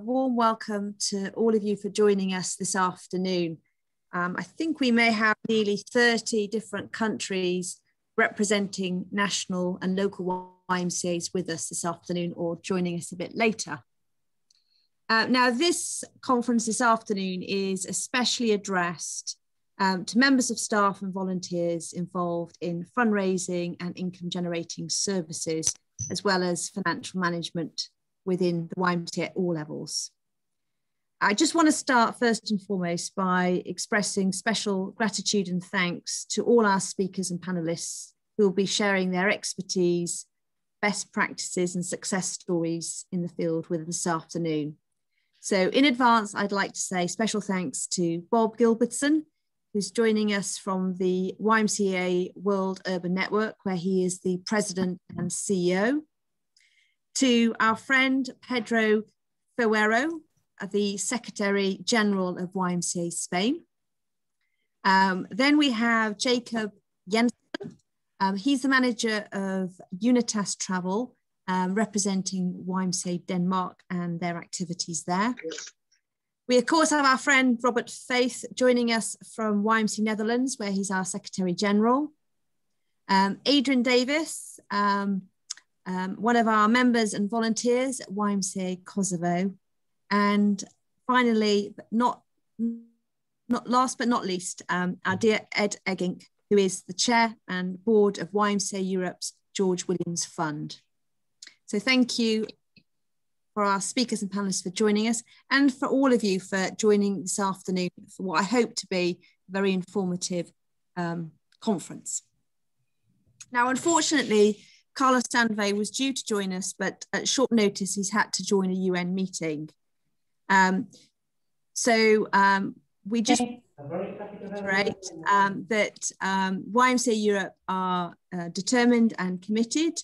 Warm welcome to all of you for joining us this afternoon. I think we may have nearly 30 different countries representing national and local YMCAs with us this afternoon or joining us a bit later. Now, this conference this afternoon is especially addressed to members of staff and volunteers involved in fundraising and income generating services, as well as financial management within the YMCA at all levels. I just want to start first and foremost by expressing special gratitude and thanks to all our speakers and panelists who will be sharing their expertise, best practices and success stories in the field with us this afternoon. So in advance, I'd like to say special thanks to Bob Gilbertson, who's joining us from the YMCA World Urban Network, where he is the president and CEO. To our friend Pedro Ferrero, the Secretary General of YMCA Spain. Then we have Jacob Jensen. He's the manager of Unitas Travel, representing YMCA Denmark and their activities there. We of course have our friend Robert Faith joining us from YMCA Netherlands, where he's our Secretary General. Adrian Davis, one of our members and volunteers at YMCA Kosovo. And finally, but not last but not least, our dear Ed Eggink, who is the chair and board of YMCA Europe's George Williams Fund. So thank you for our speakers and panelists for joining us, and for all of you for joining this afternoon for what I hope to be a very informative conference. Now, unfortunately, Carlos Sanve was due to join us, but at short notice, he's had to join a UN meeting. We just reiterate that YMCA Europe are determined and committed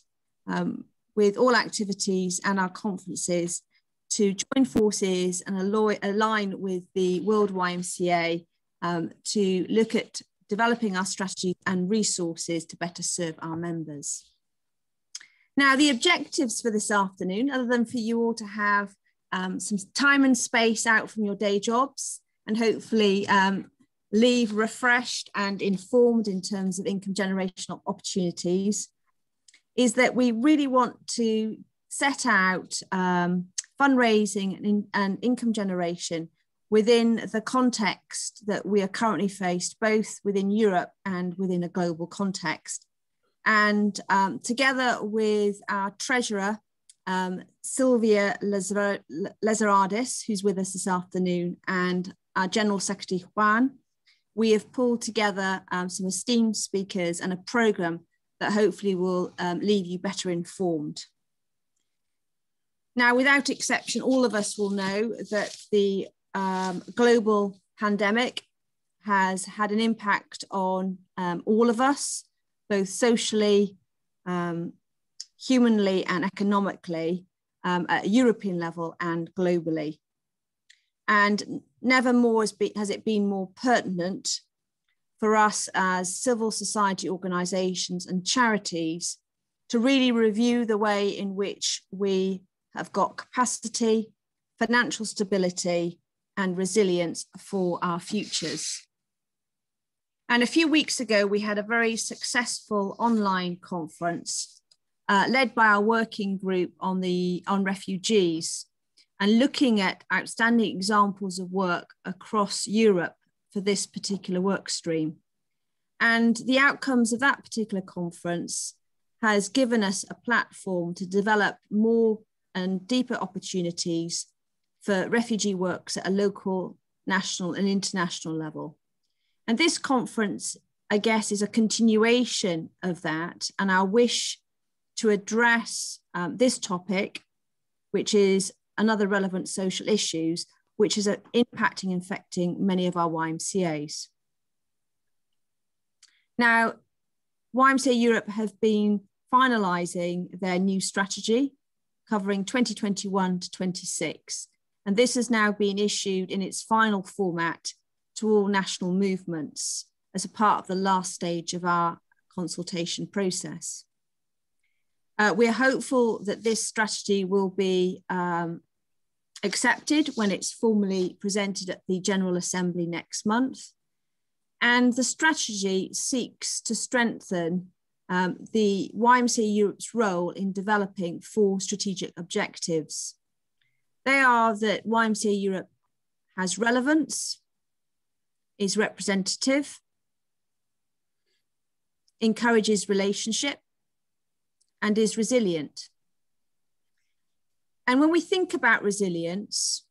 with all activities and our conferences to join forces and align with the World YMCA to look at developing our strategies and resources to better serve our members. Now, the objectives for this afternoon, other than for you all to have some time and space out from your day jobs and hopefully leave refreshed and informed in terms of income generation opportunities, is that we really want to set out fundraising and income generation within the context that we are currently faced, both within Europe and within a global context. And together with our treasurer, Sylvia Lezaradis, who's with us this afternoon, and our General Secretary, Juan, we have pulled together some esteemed speakers and a program that hopefully will leave you better informed. Now, without exception, all of us will know that the global pandemic has had an impact on all of us, both socially, humanly and economically at a European level and globally. And never more has it been more pertinent for us as civil society organisations and charities to really review the way in which we have got capacity, financial stability and resilience for our futures. And a few weeks ago, we had a very successful online conference led by our working group on refugees, and looking at outstanding examples of work across Europe for this particular work stream. And the outcomes of that particular conference has given us a platform to develop more and deeper opportunities for refugee works at a local, national and international level. And this conference, I guess, is a continuation of that and our wish to address this topic, which is another relevant social issues, which is impacting and affecting many of our YMCAs. Now, YMCA Europe have been finalising their new strategy covering 2021 to 26. And this has now been issued in its final format to all national movements as a part of the last stage of our consultation process. We're hopeful that this strategy will be accepted when it's formally presented at the General Assembly next month. And the strategy seeks to strengthen the YMCA Europe's role in developing 4 strategic objectives. They are that YMCA Europe has relevance, is representative, encourages relationship, and is resilient. And when we think about resilience,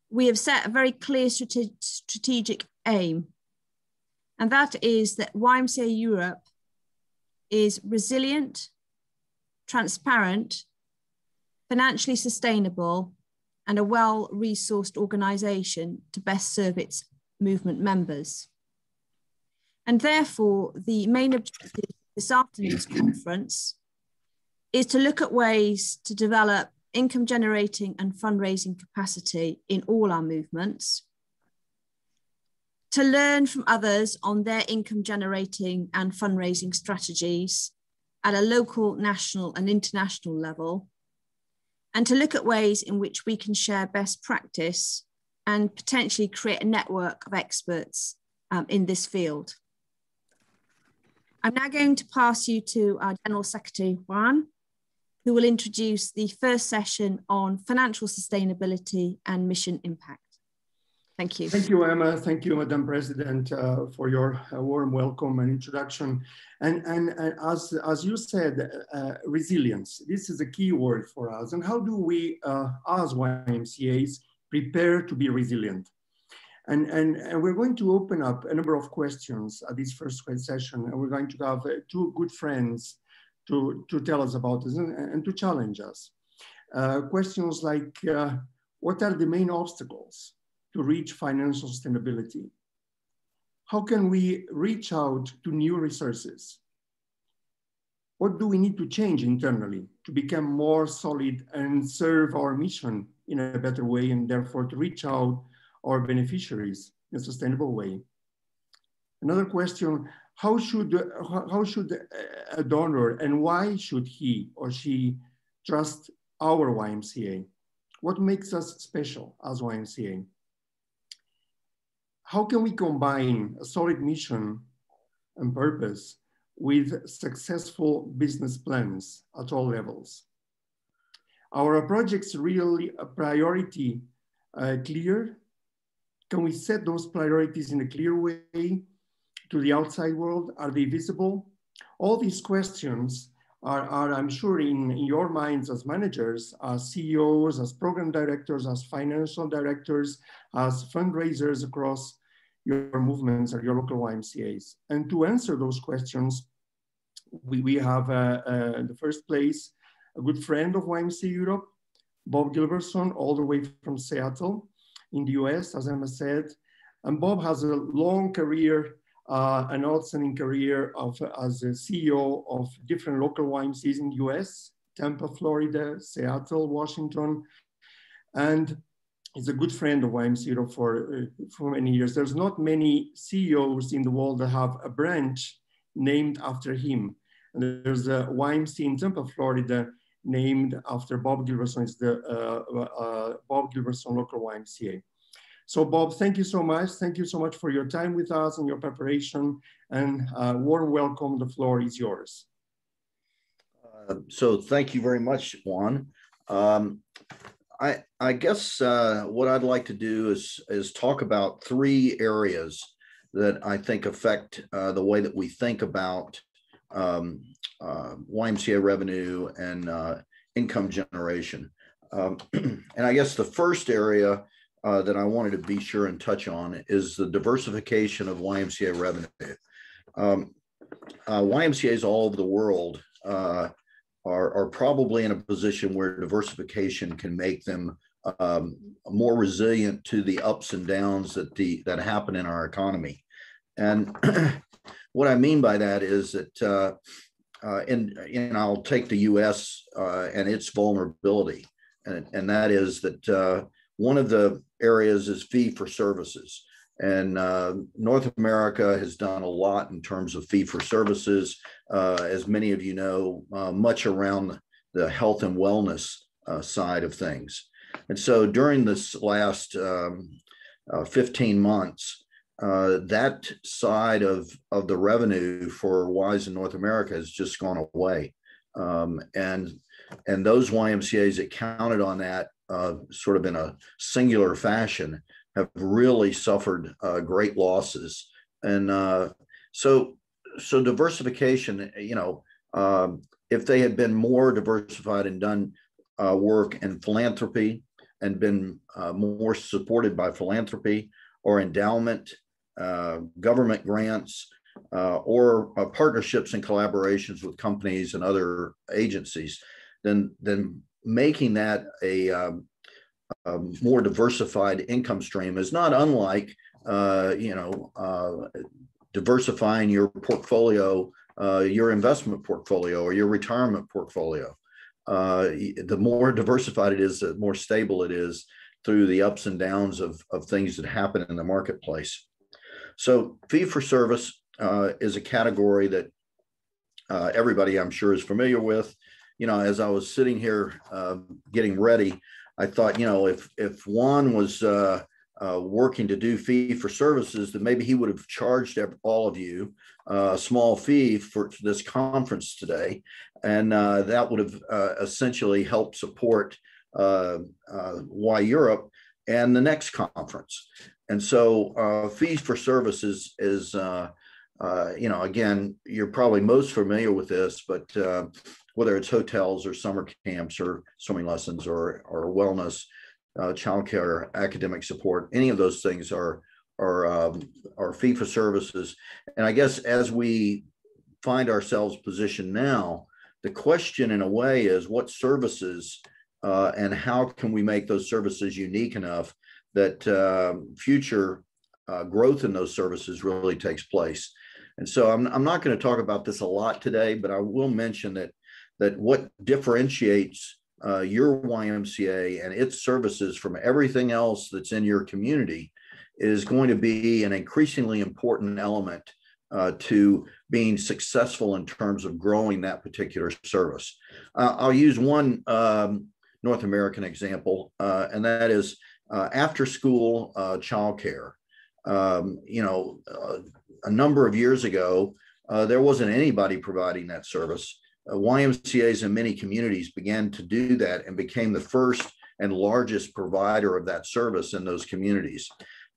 we have set a very clear strategic aim, and that is that YMCA Europe is resilient, transparent, financially sustainable, and a well-resourced organisation to best serve its movement members. And therefore, the main objective of this afternoon's conference is to look at ways to develop income generating and fundraising capacity in all our movements, to learn from others on their income generating and fundraising strategies at a local, national and international level, and to look at ways in which we can share best practice and potentially create a network of experts in this field. I'm now going to pass you to our General Secretary, Juan, who will introduce the first session on financial sustainability and mission impact. Thank you. Thank you, Emma. Thank you, Madam President, for your warm welcome and introduction. And as you said, resilience, this is a key word for us. And how do we, as YMCAs, prepare to be resilient? And we're going to open up a number of questions at this first session. And we're going to have 2 good friends to tell us about this and to challenge us. Questions like, what are the main obstacles to reach financial sustainability? How can we reach out to new resources? What do we need to change internally to become more solid and serve our mission in a better way, and therefore to reach out our beneficiaries in a sustainable way? Another question, how should a donor and why should he or she trust our YMCA? What makes us special as YMCA? How can we combine a solid mission and purpose with successful business plans at all levels? Are our projects really a priority clear? Can we set those priorities in a clear way to the outside world? Are they visible? All these questions are I'm sure, in your minds as managers, as CEOs, as program directors, as financial directors, as fundraisers across your movements or your local YMCAs. And to answer those questions, we have in the first place, a good friend of YMCA Europe, Bob Gilbertson, all the way from Seattle in the US, as Emma said. And Bob has a long career, an outstanding career as a CEO of different local YMCAs in the US, Tampa, Florida, Seattle, Washington. And he's a good friend of YMCA Europe for many years. There's not many CEOs in the world that have a branch named after him. And there's a YMCA in Tampa, Florida, named after Bob Gilbertson. It's the Bob Gilbertson local YMCA. So Bob, thank you so much. Thank you so much for your time with us and your preparation, and warm welcome. The floor is yours. So thank you very much, Juan. I guess what I'd like to do is talk about 3 areas that I think affect the way that we think about YMCA revenue and income generation. And I guess the first area that I wanted to be sure and touch on is the diversification of YMCA revenue. YMCAs all over the world are probably in a position where diversification can make them more resilient to the ups and downs that happen in our economy. And what I mean by that is that, and I'll take the US and its vulnerability, and that is that one of the areas is fee for services. And North America has done a lot in terms of fee for services, as many of you know, much around the health and wellness side of things. And so during this last 15 months, that side of the revenue for WISE in North America has just gone away. And those YMCAs that counted on that sort of in a singular fashion have really suffered great losses. And so diversification, if they had been more diversified and done work in philanthropy and been more supported by philanthropy or endowment, government grants, or partnerships and collaborations with companies and other agencies, then making that a more diversified income stream is not unlike, diversifying your portfolio, your investment portfolio or your retirement portfolio. The more diversified it is, the more stable it is through the ups and downs of things that happen in the marketplace. So fee for service is a category that everybody I'm sure is familiar with. As I was sitting here getting ready, I thought, if Juan was working to do fee for services, then maybe he would have charged all of you a small fee for this conference today. And that would have essentially helped support Europe and the next conference. And so fees for services is again, you're probably most familiar with this, but whether it's hotels or summer camps or swimming lessons or wellness, childcare, academic support, any of those things are fee for services. And I guess as we find ourselves positioned now, the question in a way is what services and how can we make those services unique enough that future growth in those services really takes place. And so I'm not going to talk about this a lot today, but I will mention that what differentiates your YMCA and its services from everything else that's in your community is going to be an increasingly important element to being successful in terms of growing that particular service. I'll use one North American example, and that is after school childcare. A number of years ago, there wasn't anybody providing that service. YMCAs in many communities began to do that and became the first and largest provider of that service in those communities.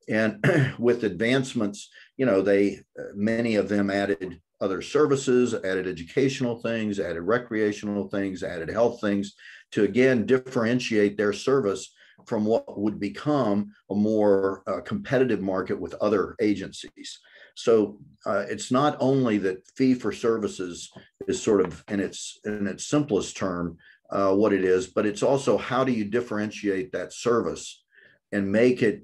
And with advancements, many of them added other services, added educational things, added recreational things, added health things to, again, differentiate their service from what would become a more competitive market with other agencies. So it's not only that fee for services is sort of in its simplest term what it is, but it's also how do you differentiate that service and make it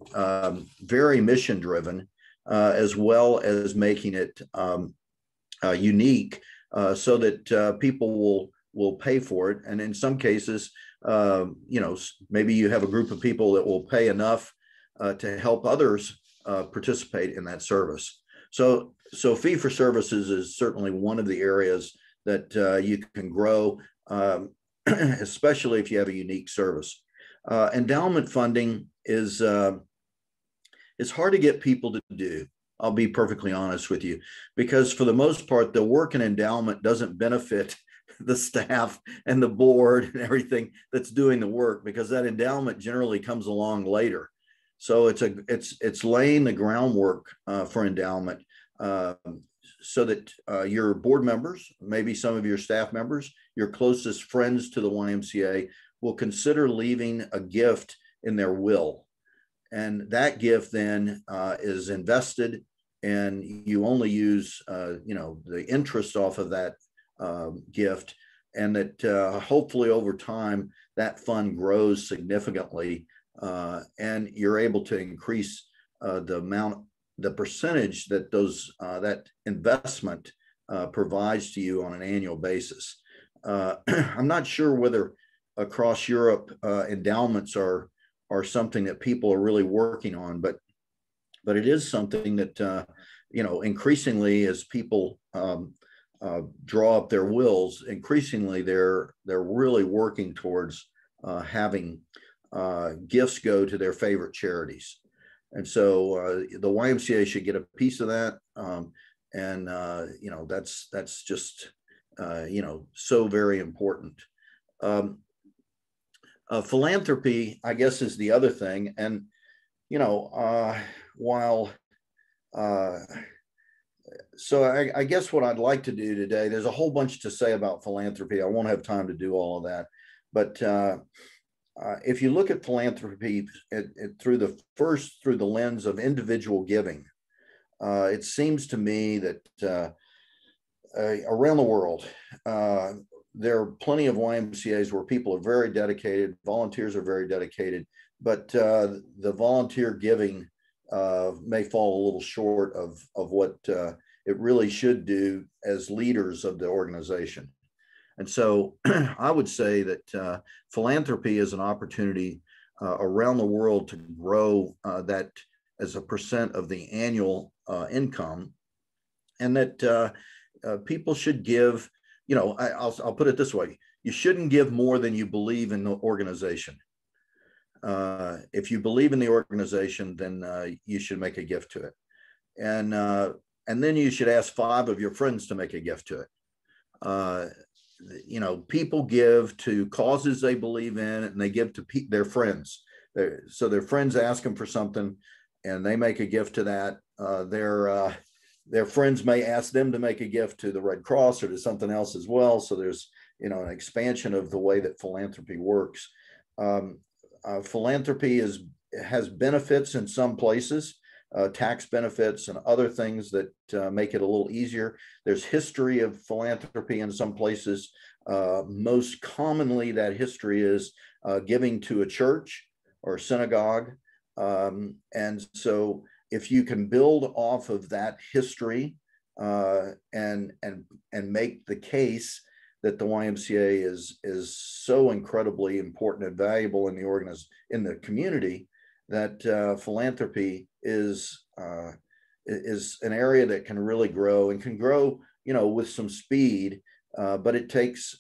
very mission driven, as well as making it unique so that people will pay for it. And in some cases, maybe you have a group of people that will pay enough to help others participate in that service. So fee for services is certainly one of the areas that you can grow, especially if you have a unique service. Endowment funding is it's hard to get people to do. I'll be perfectly honest with you, because for the most part, the work in endowment doesn't benefit the staff and the board and everything that's doing the work, because that endowment generally comes along later. So it's laying the groundwork for endowment so that your board members, maybe some of your staff members, your closest friends to the YMCA will consider leaving a gift in their will. And that gift then is invested, and you only use the interest off of that gift, and that hopefully over time that fund grows significantly, and you're able to increase the percentage that that investment provides to you on an annual basis. I'm not sure whether across Europe endowments are something that people are really working on, but it is something that increasingly as people draw up their wills, increasingly they're really working towards having gifts go to their favorite charities. And so the YMCA should get a piece of that. That's just, so very important. Philanthropy, I guess, is the other thing. And, I guess what I'd like to do today, there's a whole bunch to say about philanthropy. I won't have time to do all of that. But if you look at philanthropy through the lens of individual giving, it seems to me that around the world, there are plenty of YMCAs where people are very dedicated, volunteers are very dedicated, but the volunteer giving may fall a little short of what it really should do as leaders of the organization. And so I would say that philanthropy is an opportunity around the world to grow that as a percent of the annual income, and that people should give, I'll put it this way: you shouldn't give more than you believe in the organization. If you believe in the organization, then you should make a gift to it. And then you should ask 5 of your friends to make a gift to it. People give to causes they believe in, and they give to their friends. So their friends ask them for something, and they make a gift to that. Their friends may ask them to make a gift to the Red Cross or to something else as well. So there's, an expansion of the way that philanthropy works. Philanthropy has benefits in some places, tax benefits and other things that make it a little easier. There's history of philanthropy in some places. Most commonly, that history is giving to a church or a synagogue. And so if you can build off of that history and make the case that the YMCA is so incredibly important and valuable in the community, that philanthropy is an area that can really grow and can grow, with some speed. But it takes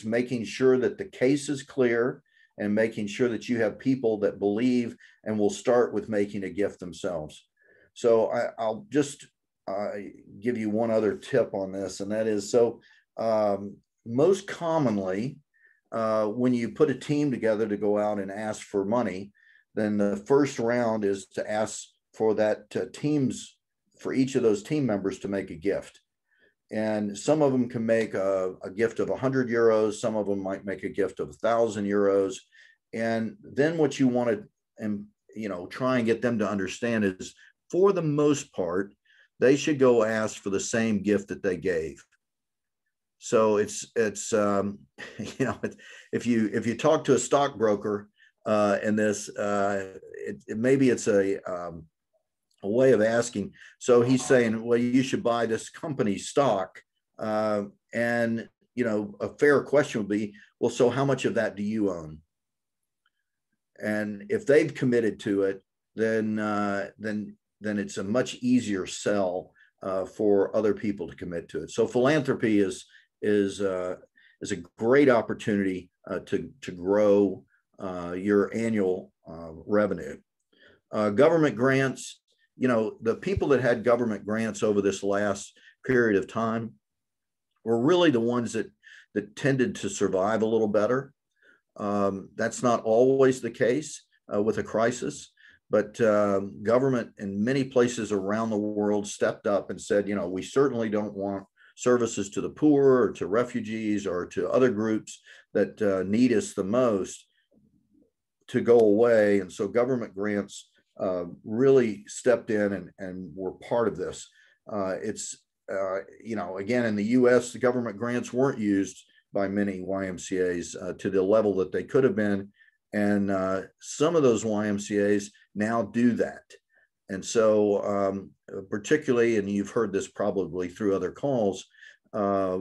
making sure that the case is clear and making sure that you have people that believe and will start with making a gift themselves. So I'll just give you one other tip on this, and that is, most commonly, when you put a team together to go out and ask for money, then the first round is to ask for that for each of those team members to make a gift. And some of them can make a gift of 100 euros. Some of them might make a gift of 1,000 euros. And then what you want to, try and get them to understand is, for the most part, they should go ask for the same gift that they gave. So it's if you talk to a stockbroker in this, maybe it's a way of asking. So he's saying, well, you should buy this company's stock, and a fair question would be, well, so how much of that do you own? And if they've committed to it, then it's a much easier sell for other people to commit to it. So philanthropy is a great opportunity to grow your annual revenue. Government grants, the people that had government grants over this last period of time were really the ones that tended to survive a little better. That's not always the case with a crisis, but government in many places around the world stepped up and said, we certainly don't want services to the poor or to refugees or to other groups that need us the most to go away. And so government grants really stepped in and were part of this. Again, in the US, the government grants weren't used by many YMCAs to the level that they could have been. And some of those YMCAs now do that. And so particularly, and you've heard this probably through other calls, the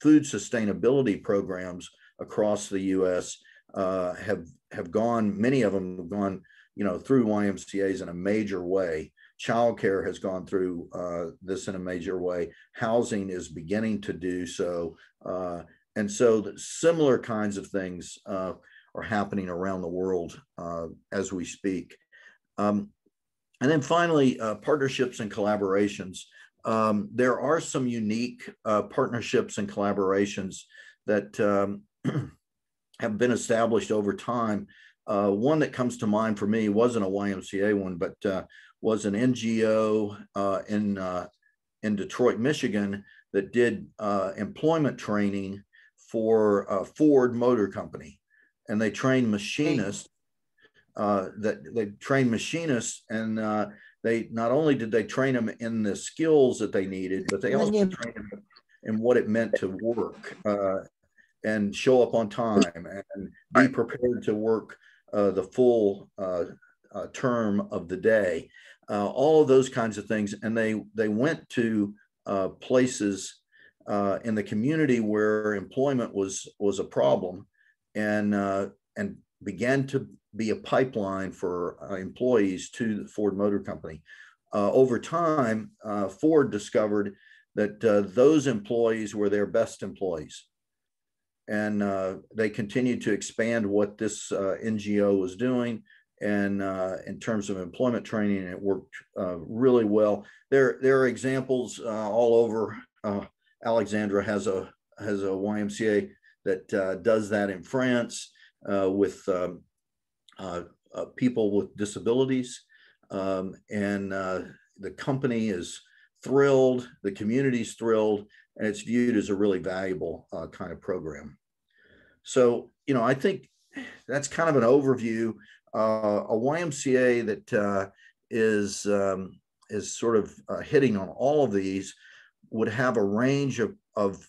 food sustainability programs across the US have gone, many of them have gone, through YMCAs in a major way. Childcare has gone through this in a major way. Housing is beginning to do so. and so similar kinds of things are happening around the world as we speak. And then finally, partnerships and collaborations. There are some unique partnerships and collaborations that have been established over time. One that comes to mind for me wasn't a YMCA one, but was an NGO in Detroit, Michigan, that did employment training for Ford Motor Company, and they trained machinists. They trained machinists, and they not only did they train them in the skills that they needed, but they also trained them in what it meant to work and show up on time and be prepared to work the full term of the day. All of those kinds of things, and they went to places in the community where employment was a problem, and began to be a pipeline for employees to the Ford Motor Company. Over time, Ford discovered that those employees were their best employees. And they continued to expand what this NGO was doing. And in terms of employment training, it worked really well. There are examples all over. Alexandra has a YMCA that does that in France with people with disabilities, and the company is thrilled, the community's thrilled, and it's viewed as a really valuable kind of program. So, I think that's kind of an overview. A YMCA that is sort of hitting on all of these would have a range of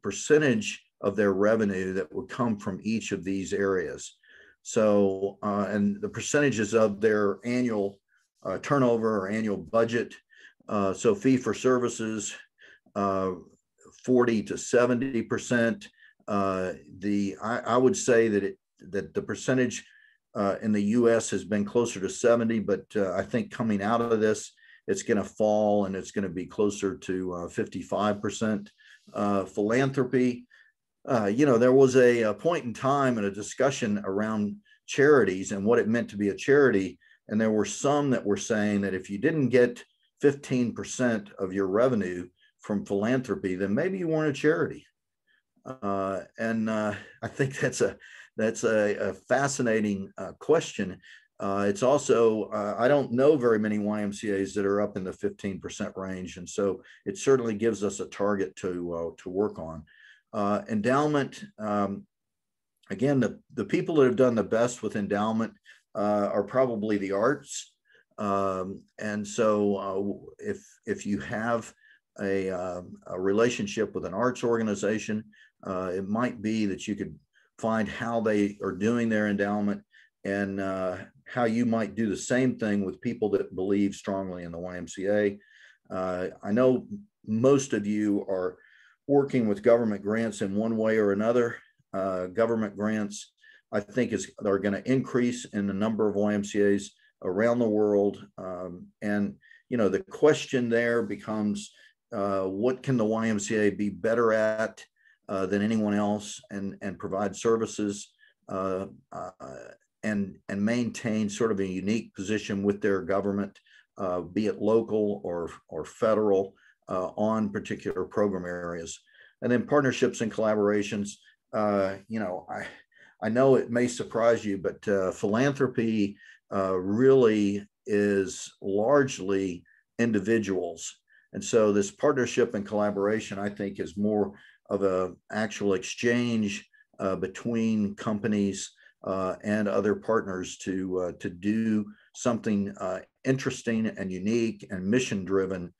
percentage of their revenue that would come from each of these areas. So, and the percentages of their annual turnover or annual budget. So fee for services, 40 to 70%. I would say that the percentage in the U.S. has been closer to 70, but I think coming out of this, it's going to fall and it's going to be closer to 55%. Philanthropy. There was a point in time and a discussion around charities and what it meant to be a charity. And there were some that were saying that if you didn't get 15% of your revenue from philanthropy, then maybe you weren't a charity. And I think that's a fascinating question. It's also, I don't know very many YMCAs that are up in the 15% range. And so it certainly gives us a target to work on. Endowment, again, the people that have done the best with endowment are probably the arts. And so if you have a relationship with an arts organization, it might be that you could find how they are doing their endowment and how you might do the same thing with people that believe strongly in the YMCA. I know most of you are working with government grants in one way or another. Government grants, I think, are going to increase in the number of YMCAs around the world. And, the question there becomes, what can the YMCA be better at than anyone else and provide services and maintain sort of a unique position with their government, be it local or federal, on particular program areas. And then partnerships and collaborations. I know it may surprise you, but philanthropy really is largely individuals. And so this partnership and collaboration, I think, is more of an actual exchange between companies and other partners to do something interesting and unique and mission driven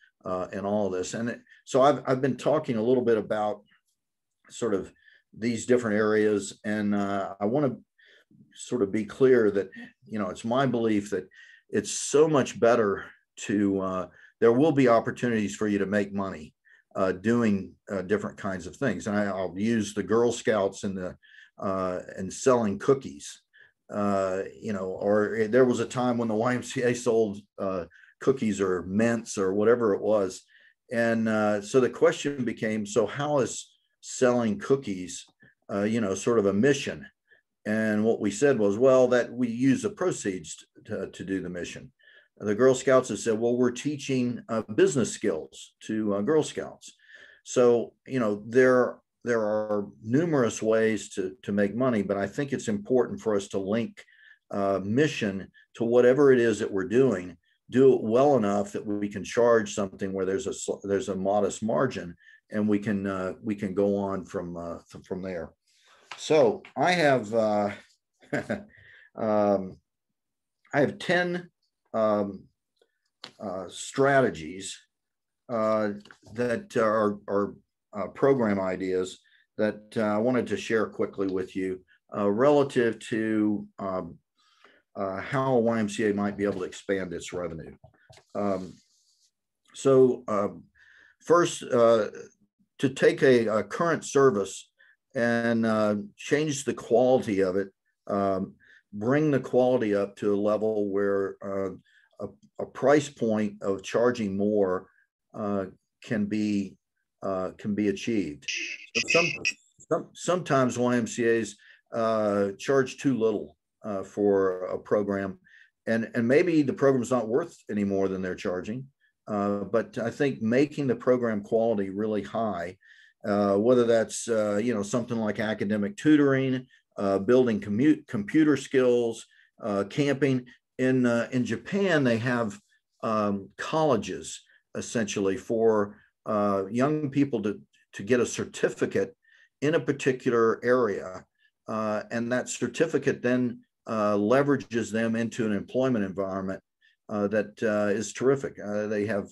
in all of this. And so I've been talking a little bit about sort of these different areas, and I want to sort of be clear that it's my belief that it's so much better to there will be opportunities for you to make money doing different kinds of things. And I'll use the Girl Scouts and selling cookies. Or there was a time when the YMCA sold cookies or mints or whatever it was. And so the question became, so how is selling cookies, sort of a mission. And what we said was, well, that we use the proceeds to do the mission. The Girl Scouts have said, well, we're teaching business skills to Girl Scouts. So, there are numerous ways to make money, but I think it's important for us to link mission to whatever it is that we're doing, do it well enough that we can charge something where there's a modest margin, and we can go on from there. So I have I have 10 strategies that are program ideas that I wanted to share quickly with you relative to how a YMCA might be able to expand its revenue. First, to take a current service and change the quality of it, bring the quality up to a level where a price point of charging more can be achieved. So sometimes YMCA's charge too little for a program, and maybe the program's not worth any more than they're charging. But I think making the program quality really high, whether that's something like academic tutoring, building computer skills, camping. In Japan, they have colleges essentially for young people to get a certificate in a particular area, and that certificate then leverages them into an employment environment that is terrific. They have,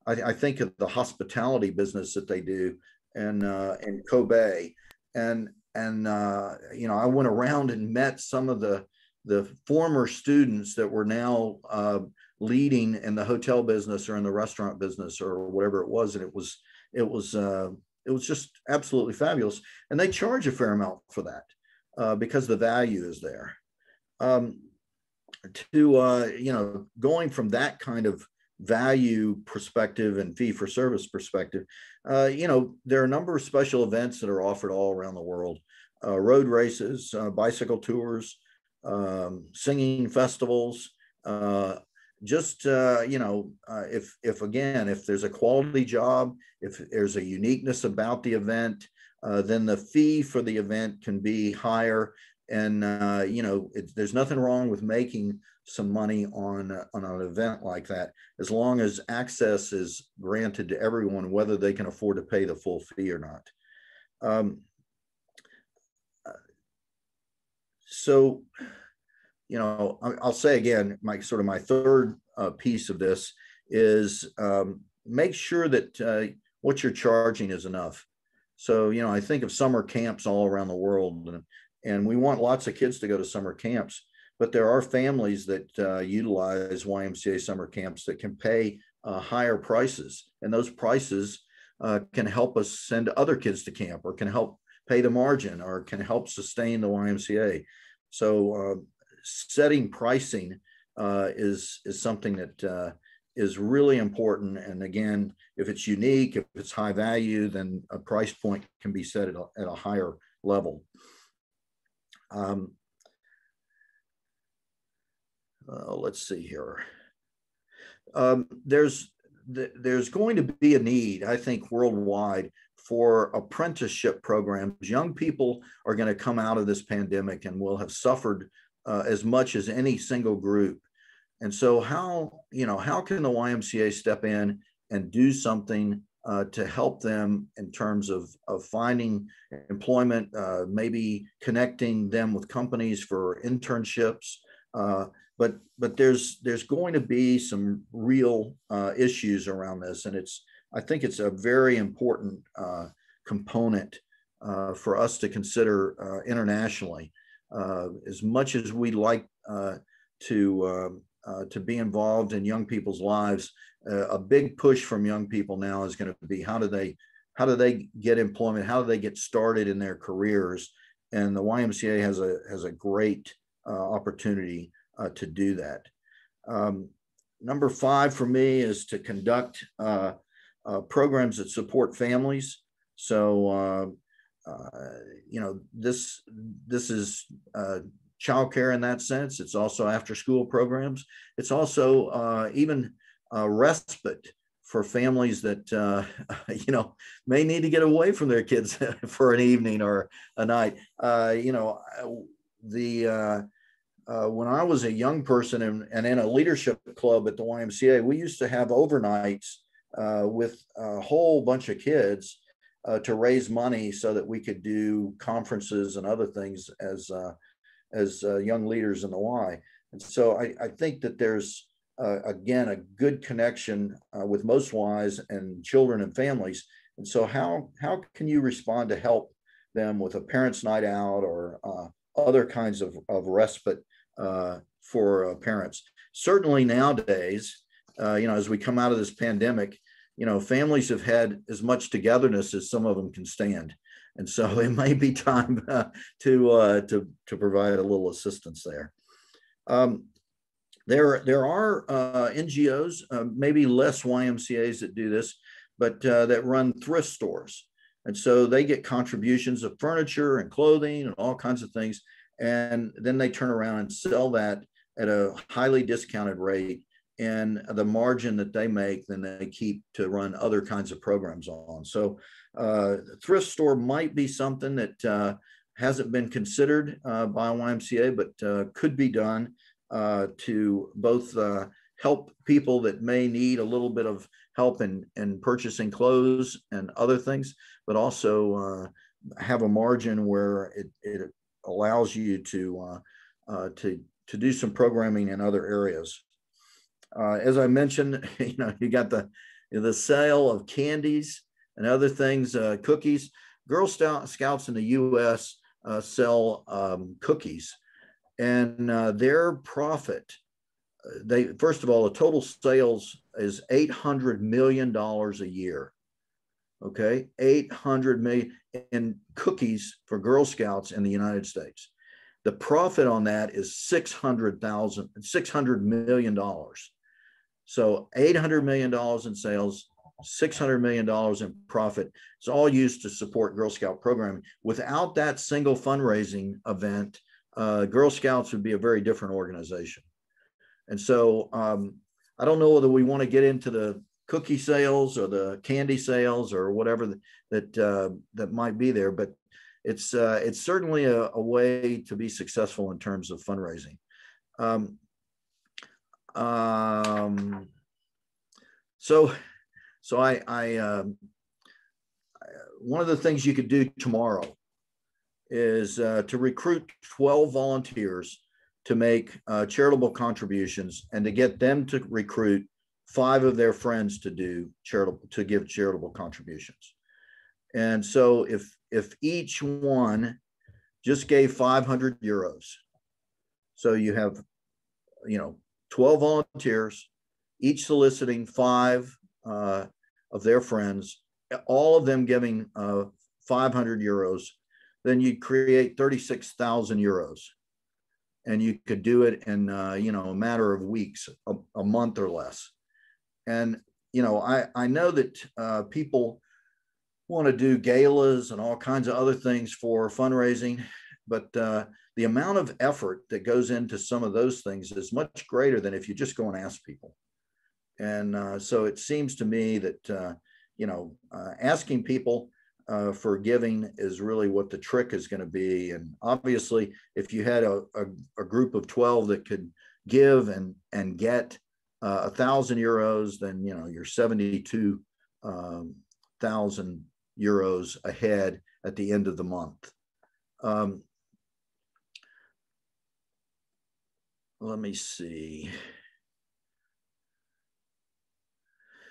I think of the hospitality business that they do in Kobe, and I went around and met some of the former students that were now leading in the hotel business or in the restaurant business or whatever it was, and it was just absolutely fabulous. And they charge a fair amount for that because the value is there. Going from that kind of value perspective and fee for service perspective, there are a number of special events that are offered all around the world: road races, bicycle tours, singing festivals. If there's a quality job, if there's a uniqueness about the event, then the fee for the event can be higher. And there's nothing wrong with making some money on an event like that, as long as access is granted to everyone, whether they can afford to pay the full fee or not. I'll say again, my third piece of this is make sure that what you're charging is enough. So, I think of summer camps all around the world, and we want lots of kids to go to summer camps, but there are families that utilize YMCA summer camps that can pay higher prices, and those prices can help us send other kids to camp, or can help pay the margin, or can help sustain the YMCA. So setting pricing is something that is really important. And again, if it's unique, if it's high value, then a price point can be set at a higher level. Let's see here. There's going to be a need, I think, worldwide for apprenticeship programs. Young people are going to come out of this pandemic and will have suffered as much as any single group. And so how can the YMCA step in and do something to help them in terms of finding employment, maybe connecting them with companies for internships? But there's going to be some real issues around this, and I think it's a very important component for us to consider internationally. As much as we'd like to be involved in young people's lives, a big push from young people now is going to be how do they get employment? How do they get started in their careers? And the YMCA has a great opportunity to do that. Number 5 for me is to conduct programs that support families. So, you know, this is childcare in that sense. It's also after school programs. It's also even respite for families that, you know, may need to get away from their kids for an evening or a night. You know, when I was a young person and in a leadership club at the YMCA, we used to have overnights with a whole bunch of kids to raise money so that we could do conferences and other things as young leaders in the Y. And so I think that there's, again, a good connection with most Ys and children and families. And so how can you respond to help them with a parents' night out or other kinds of respite for parents? Certainly nowadays, you know, as we come out of this pandemic, you know, families have had as much togetherness as some of them can stand. And so it may be time to provide a little assistance there. There are NGOs, maybe less YMCAs that do this, but that run thrift stores. And so they get contributions of furniture and clothing and all kinds of things. And then they turn around and sell that at a highly discounted rate. And the margin that they make, then they keep to run other kinds of programs on. So thrift store might be something that hasn't been considered by YMCA, but could be done to both help people that may need a little bit of help in purchasing clothes and other things, but also have a margin where it allows you to do some programming in other areas. As I mentioned, you know, you got the sale of candies and other things, cookies. Girl Scouts in the U.S. Sell cookies, and their profit, first of all, the total sales is $800 million a year. Okay, 800 million in cookies for Girl Scouts in the United States. The profit on that is $600 million. So $800 million in sales, $600 million in profit. It's all used to support Girl Scout programming. Without that single fundraising event, Girl Scouts would be a very different organization. And so I don't know whether we want to get into the cookie sales or the candy sales or whatever that might be there, but it's certainly a way to be successful in terms of fundraising. So one of the things you could do tomorrow is to recruit 12 volunteers to make charitable contributions and to get them to recruit 5 of their friends to give charitable contributions. And so if each one just gave 500 euros, so you have, you know, 12 volunteers, each soliciting 5 of their friends, all of them giving 500 euros, then you'd create 36,000 euros. And you could do it in, you know, a matter of weeks, a month or less. And, you know, I know that people want to do galas and all kinds of other things for fundraising, but the amount of effort that goes into some of those things is much greater than if you just go and ask people. And so it seems to me that, you know, asking people for giving is really what the trick is going to be. And obviously, if you had a group of 12 that could give and get 1,000 euros, then, you know, you're 72,000 euros ahead at the end of the month. Let me see.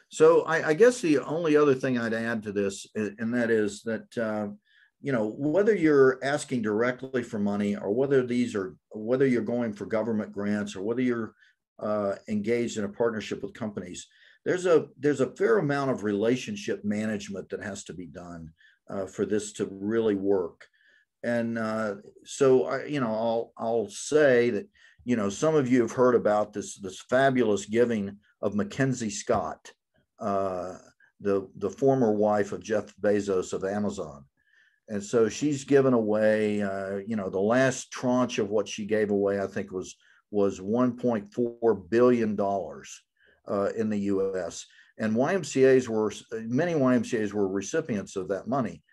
So I guess the only other thing I'd add to this, and that is that, you know, whether you're asking directly for money or whether you're going for government grants or whether you're engaged in a partnership with companies, there's a fair amount of relationship management that has to be done for this to really work. And so, you know, I'll say that, you know, some of you have heard about this fabulous giving of Mackenzie Scott, the former wife of Jeff Bezos of Amazon. And so she's given away, the last tranche of what she gave away, I think was $1.4 billion in the US. And many YMCAs were recipients of that money.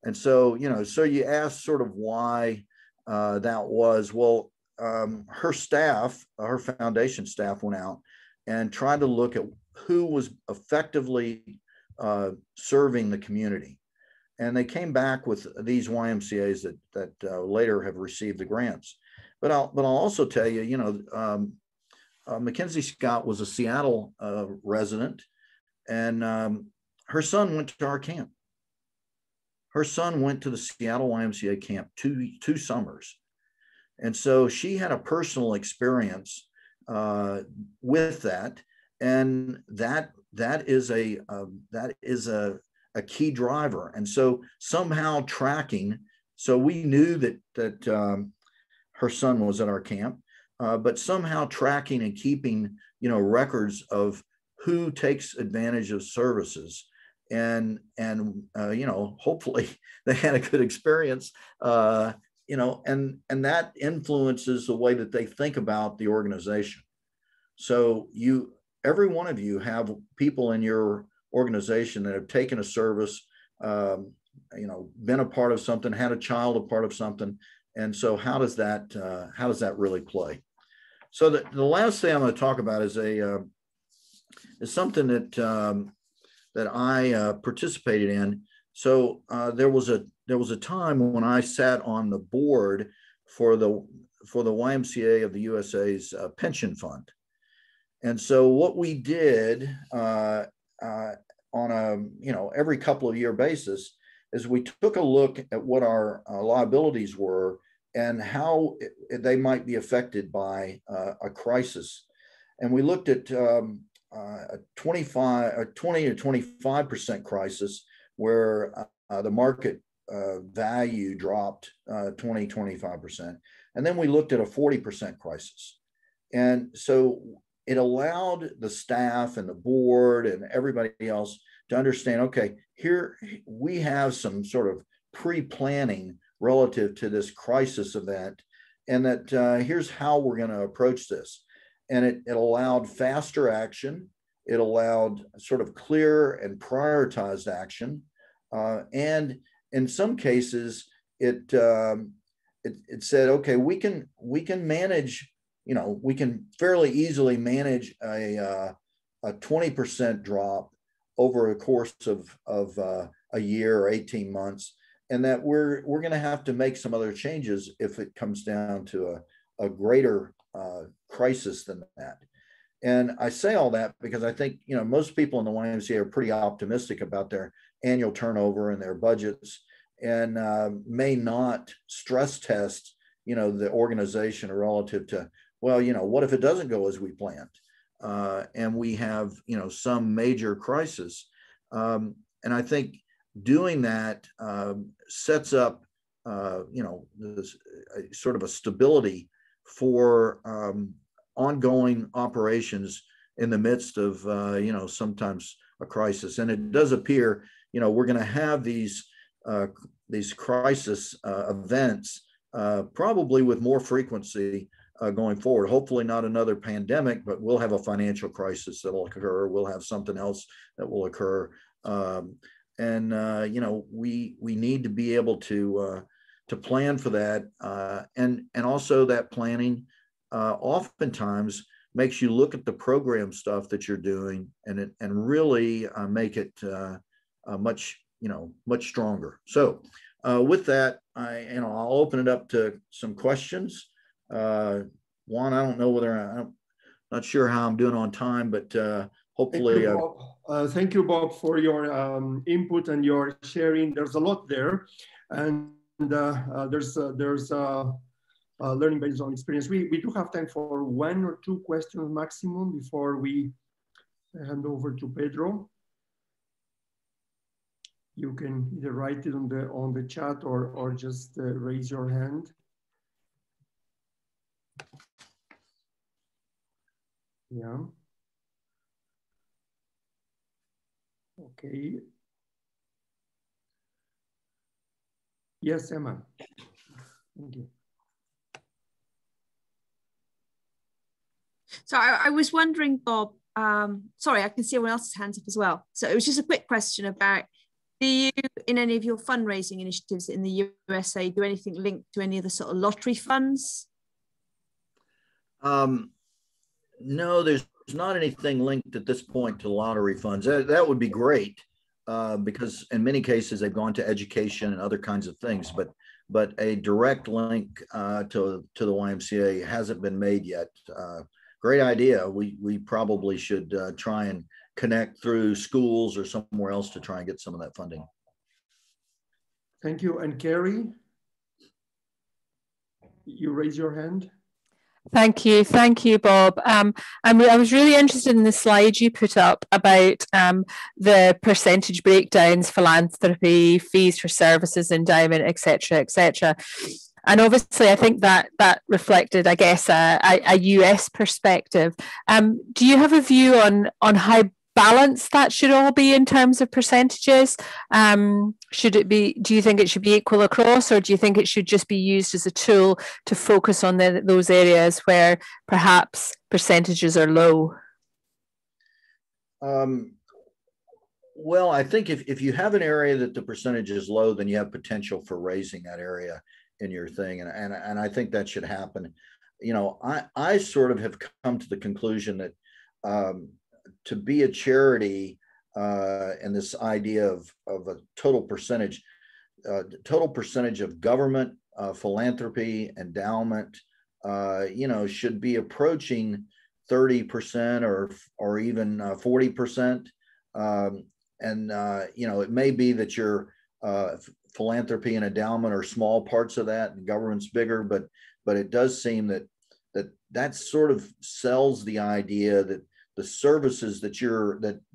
And so, so you ask sort of why that was. Well, her staff, her foundation staff went out and tried to look at who was effectively serving the community. And they came back with these YMCAs that later have received the grants. But I'll also tell you, Mackenzie Scott was a Seattle resident, and her son went to our camp. Her son went to the Seattle YMCA camp two summers. And so she had a personal experience with that. And that is a key driver. And so somehow tracking, so we knew that her son was at our camp, but somehow tracking and keeping, records of who takes advantage of services. And hopefully they had a good experience, and that influences the way that they think about the organization. So every one of you have people in your organization that have taken a service, been a part of something, had a child a part of something. And so how does that really play? So the last thing I'm going to talk about is something that I participated in. So there was a time when I sat on the board for the YMCA of the USA's pension fund. And so what we did on a every couple of year basis is we took a look at what our liabilities were and how they might be affected by a crisis. And we looked at a 20 to 25% crisis where the market value dropped 25%. And then we looked at a 40% crisis. And so it allowed the staff and the board and everybody else to understand, okay, here we have some sort of pre-planning relative to this crisis event, and that here's how we're going to approach this. And it allowed faster action. It allowed sort of clear and prioritized action. And in some cases, it said, okay, we can manage, we can fairly easily manage a 20% drop over a course of a year or 18 months. And that we're going to have to make some other changes if it comes down to a greater crisis than that. And I say all that because I think, most people in the YMCA are pretty optimistic about their annual turnover and their budgets, and may not stress test, the organization relative to, well, what if it doesn't go as we planned? And we have, some major crisis. And I think doing that sets up, this, sort of a stability for ongoing operations in the midst of, sometimes a crisis. And it does appear, we're going to have these crisis events probably with more frequency going forward. Hopefully not another pandemic, but we'll have a financial crisis that'll occur. We'll have something else that will occur. We need to be able to plan for that. And also that planning oftentimes makes you look at the program stuff that you're doing and really make it much stronger. So with that, I'll open it up to some questions. Juan, I don't know whether I'm not sure how I'm doing on time, but hopefully. Thank you, Bob, for your input and your sharing. There's a lot there, and there's learning based on experience. We do have time for 1 or 2 questions maximum before we hand over to Pedro. You can either write it on the chat or just raise your hand. Yeah. Okay. Yes, Emma. Thank you. So I was wondering, Bob, sorry, I can see everyone else's hands up as well. So it was just a quick question about, do you, in any of your fundraising initiatives in the USA, do anything linked to any of the sort of lottery funds? No, there's not anything linked at this point to lottery funds. That would be great, because in many cases they've gone to education and other kinds of things, but a direct link to the YMCA hasn't been made yet. Great idea. We probably should try and connect through schools or somewhere else to try and get some of that funding. Thank you. And Carrie, you raise your hand. Thank you, Bob. I was really interested in the slide you put up about the percentage breakdowns, philanthropy, fees for services, endowment, etc., etc. And obviously, I think that reflected, I guess, a US perspective. Do you have a view on how balanced that should all be in terms of percentages? Should it be? Do you think it should be equal across, or do you think it should just be used as a tool to focus on those areas where perhaps percentages are low? Well, I think if you have an area that the percentage is low, then you have potential for raising that area in your thing, and I think that should happen. You know, I sort of have come to the conclusion that to be a charity and this idea of a total percentage of government, philanthropy, endowment, you know, should be approaching 30% or even 40%. You know, it may be that your philanthropy and endowment are small parts of that, and government's bigger, but it does seem that sort of sells the idea that the services that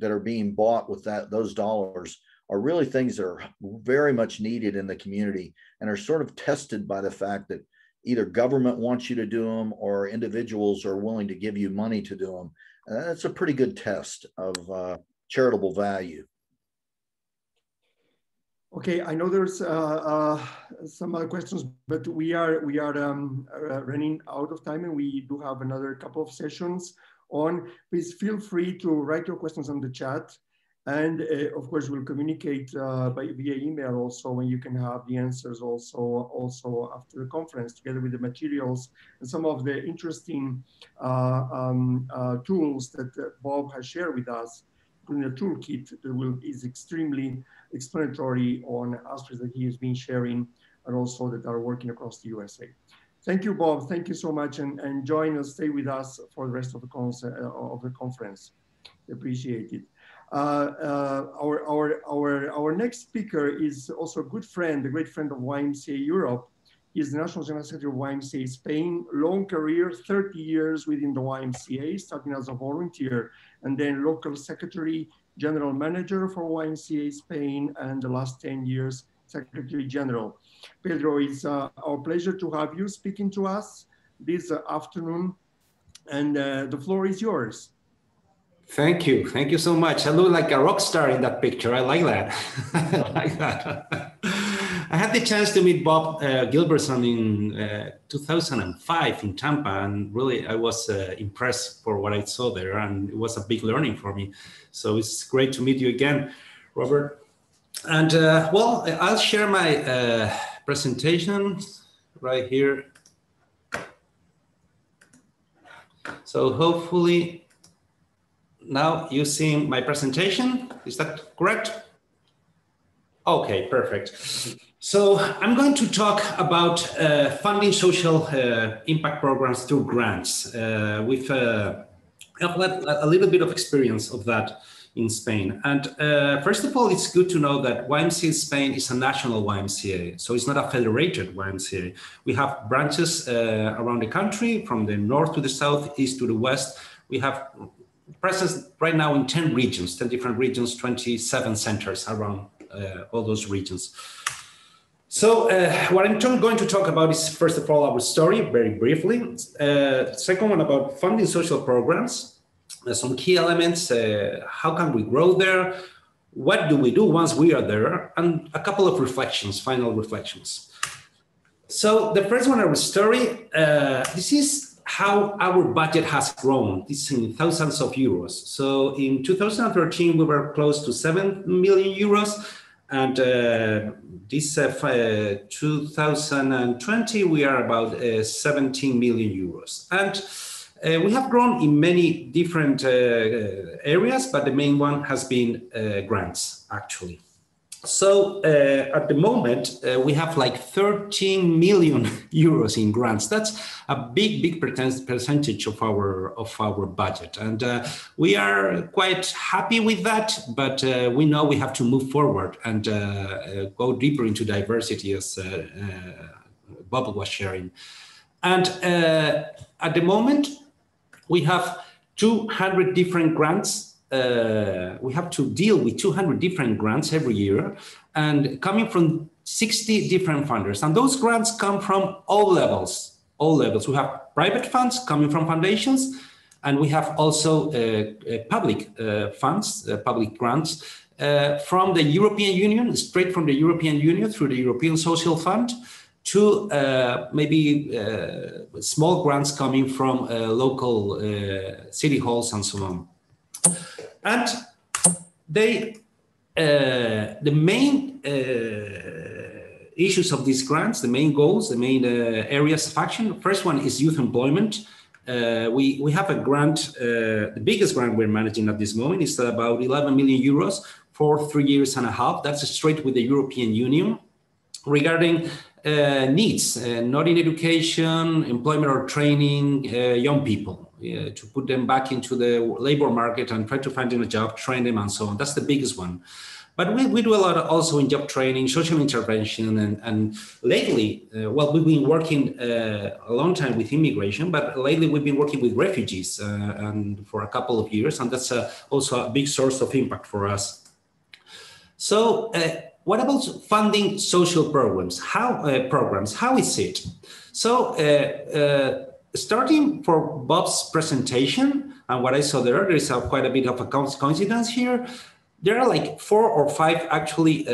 are being bought with those dollars are really things that are very much needed in the community and are sort of tested by the fact that either government wants you to do them or individuals are willing to give you money to do them. That's a pretty good test of charitable value. Okay, I know there's some other questions, but we are running out of time, and we do have another couple of sessions on. Please feel free to write your questions on the chat, and of course we'll communicate via email also when you can have the answers also after the conference, together with the materials and some of the interesting tools that Bob has shared with us, including a toolkit that is extremely explanatory on aspects that he has been sharing and also that are working across the USA. Thank you, Bob. Thank you so much, and join us, stay with us for the rest of the conference. Appreciate it. Our next speaker is also a good friend, a great friend of YMCA Europe. He's the National General Secretary of YMCA Spain, long career, 30 years within the YMCA, starting as a volunteer, and then local secretary, general manager for YMCA Spain, and the last 10 years, Secretary General. Pedro, it's our pleasure to have you speaking to us this afternoon, and the floor is yours. Thank you so much. I look like a rock star in that picture. I like that. I like that. I had the chance to meet Bob Gilbertson in 2005 in Tampa, and really I was impressed for what I saw there, and it was a big learning for me. So it's great to meet you again, Robert. And well, I'll share my presentation right here. So hopefully now you see my presentation. Is that correct? Okay, perfect. So I'm going to talk about funding social impact programs through grants. We've had a little bit of experience of that in Spain. And first of all, it's good to know that YMCA Spain is a national YMCA. So it's not a federated YMCA. We have branches around the country, from the north to the south, east to the west. We have presence right now in 10 regions, 10 different regions, 27 centers around all those regions. So what I'm going to talk about is, first of all, our story, very briefly. Second one, about funding social programs. Some key elements, how can we grow there? what do we do once we are there, and a couple of reflections, final reflections. So the first one, our story, this is how our budget has grown. This is in thousands of euros. So in 2013, we were close to 7 million euros. And this 2020, we are about 17 million euros. And we have grown in many different areas, but the main one has been grants, actually. So at the moment, we have like 13 million euros in grants. That's a big percentage of our budget. And we are quite happy with that, but we know we have to move forward and go deeper into diversity, as Bob was sharing. And at the moment, we have 200 different grants. We have to deal with 200 different grants every year, and coming from 60 different funders. And those grants come from all levels. We have private funds coming from foundations, and we have also public funds, public grants from the European Union, straight from the European Union through the European Social Fund, to maybe small grants coming from local city halls and so on. And the main issues of these grants, the main goals, the main areas of action. The first one is youth employment. We have a grant, the biggest grant we're managing at this moment is about 11 million euros for 3.5 years. That's straight with the European Union regarding needs, not in education, employment or training, young people. To put them back into the labor market and try to find them a job, train them and so on. That's the biggest one. But we do a lot also in job training, social intervention, and lately, well, we've been working a long time with immigration, but lately we've been working with refugees and for a couple of years, and that's also a big source of impact for us. So what about funding social programs? How is it? So starting for Bob's presentation and what I saw there is quite a bit of a coincidence here. There are like 4 or 5 actually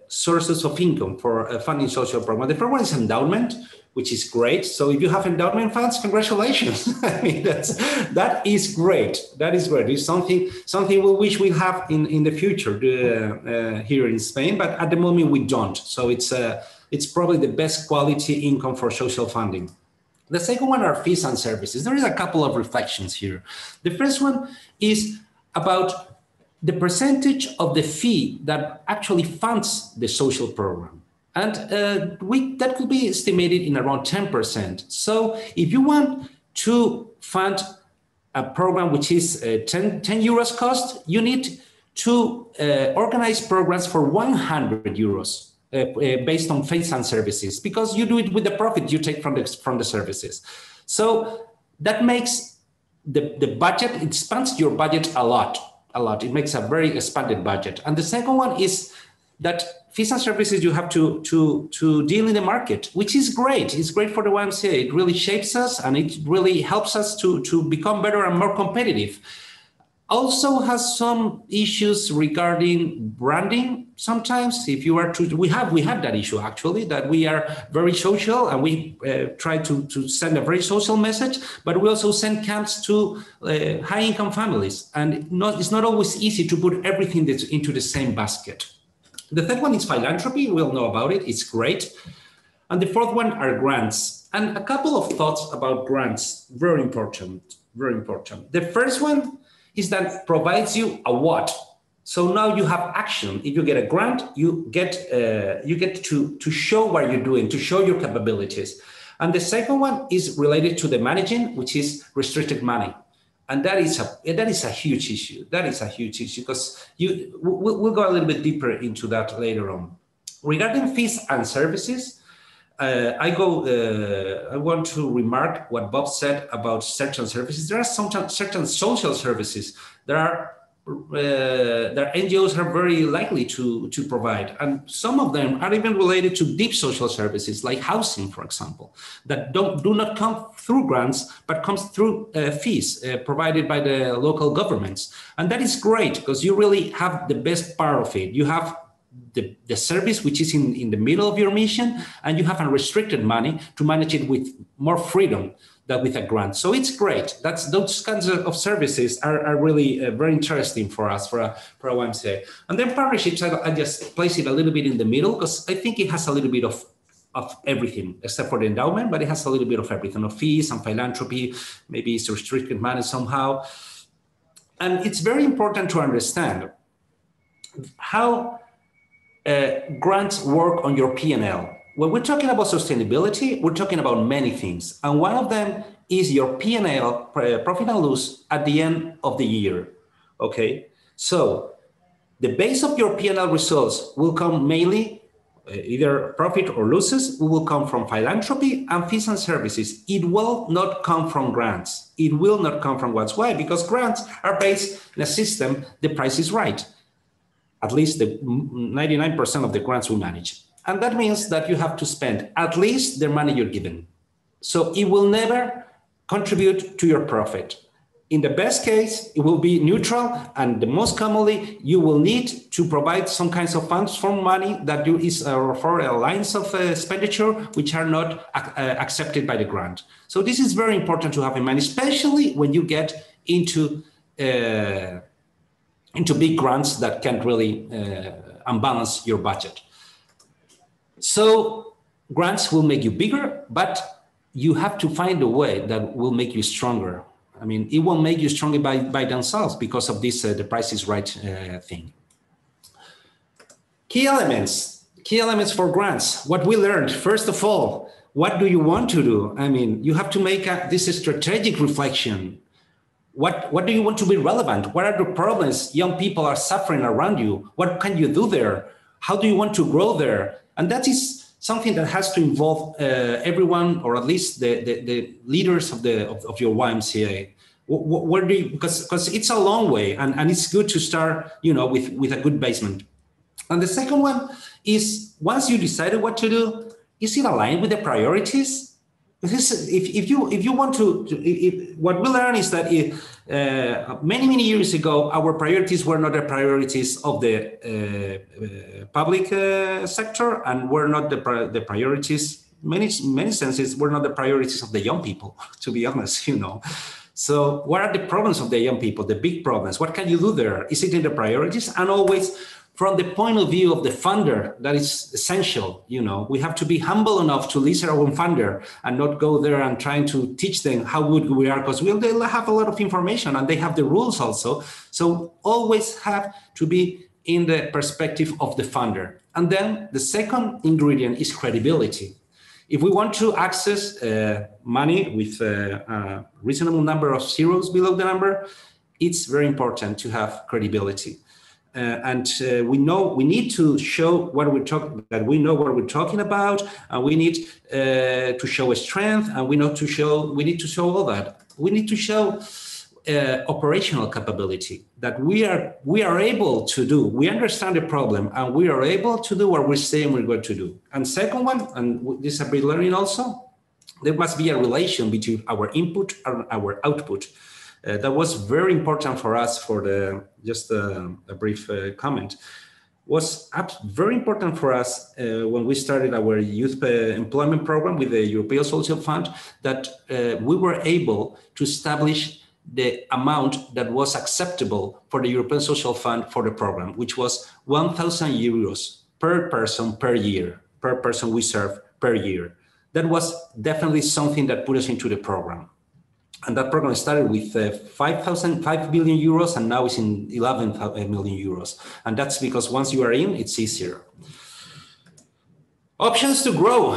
sources of income for funding social program. The first one is endowment, which is great. So if you have endowment funds, congratulations. I mean, that is great. That is great. It's something we wish we have in the future here in Spain, but at the moment we don't. So it's probably the best quality income for social funding. The second one are fees and services. There is a couple of reflections here. The first one is about the percentage of the fee that actually funds the social program. And that could be estimated in around 10%. So if you want to fund a program which is 10 euros cost, you need to organize programs for 100 euros. Based on fees and services, because you do it with the profit you take from the services. So that makes the budget, it expands your budget a lot. It makes a very expanded budget. And the second one is that fees and services you have to deal in the market, which is great. It's great for the YMCA. It really shapes us and it really helps us to become better and more competitive. Also has some issues regarding branding. Sometimes if you are we have that issue actually, that we are very social and we try to send a very social message, but we also send camps to high income families. And it's not always easy to put everything that's into the same basket. The third one is philanthropy. We all know about it. It's great. And the fourth one are grants. And a couple of thoughts about grants, very important, very important. The first one is that provides you a what. So now you have action. If you get a grant, you get to show what you're doing, to show your capabilities. And the second one is related to the managing, which is restricted money. And that is a huge issue. That is a huge issue because we'll go a little bit deeper into that later on. Regarding fees and services, I want to remark what Bob said about certain services. There are certain social services that are their NGOs are very likely to provide. And some of them are even related to deep social services like housing, for example, that do not come through grants, but comes through fees provided by the local governments. And that is great because you really have the best part of it. You have the service, which is in the middle of your mission, and you have unrestricted money to manage it with more freedom than with a grant. So it's great. Those kinds of services are really very interesting for us, for a YMCA. And then partnerships, I just place it a little bit in the middle because I think it has a little bit of everything, except for the endowment, but it has a little bit of everything, of fees and philanthropy, maybe it's restricted money somehow. And it's very important to understand how grants work on your P&L. When we're talking about sustainability, we're talking about many things. And one of them is your P&L, profit and loss, at the end of the year, okay? So the base of your P&L results will come mainly, either profit or losses, will come from philanthropy and fees and services. It will not come from grants. It will not come from grants. Why? Because grants are based in a system, the price is right. At least the 99% of the grants we manage. And that means that you have to spend at least the money you're given. So it will never contribute to your profit. In the best case, it will be neutral. And the most commonly, you will need to provide some kinds of funds from money that is for lines of expenditure, which are not accepted by the grant. So this is very important to have in mind, especially when you get into big grants that can really unbalance your budget. So grants will make you bigger, but you have to find a way that will make you stronger. I mean, it won't make you stronger by themselves because of this, the price is right thing. Key elements for grants. What we learned, first of all, what do you want to do? I mean, you have to make this strategic reflection. What do you want to be relevant? What are the problems young people are suffering around you? What can you do there? How do you want to grow there? And that is something that has to involve everyone, or at least the leaders of your YMCA. Where do you, because it's a long way, and it's good to start, with a good basement. And the second one is, once you decided what to do, is it aligned with the priorities? If you want to, what we learned is that many years ago, our priorities were not the priorities of the public sector, and were not the priorities. Many senses were not the priorities of the young people. To be honest, So, what are the problems of the young people? The big problems. What can you do there? Is it in the priorities? And always, from the point of view of the funder, that is essential. We have to be humble enough to listen to our own funder and not go there and trying to teach them how good we are, because they have a lot of information and they have the rules also. So always have to be in the perspective of the funder. And then the second ingredient is credibility. If we want to access money with a reasonable number of zeros below the number, it's very important to have credibility. We need to show that we know what we're talking about, and we need to show a strength, and we need to show all that. We need to show operational capability, that we are able to do. We understand the problem, and we are able to do what we're saying we're going to do. And second one, and this is a bit learning also, there must be a relation between our input and our output. That was very important for us. Just a brief comment, was very important for us when we started our youth employment program with the European Social Fund, that we were able to establish the amount that was acceptable for the European Social Fund for the program, which was 1,000 euros per person per year, per person we serve per year. That was definitely something that put us into the program. And that program started with 5 billion euros, and now it's in 11 million euros. And that's because once you are in, it's easier. Options to grow.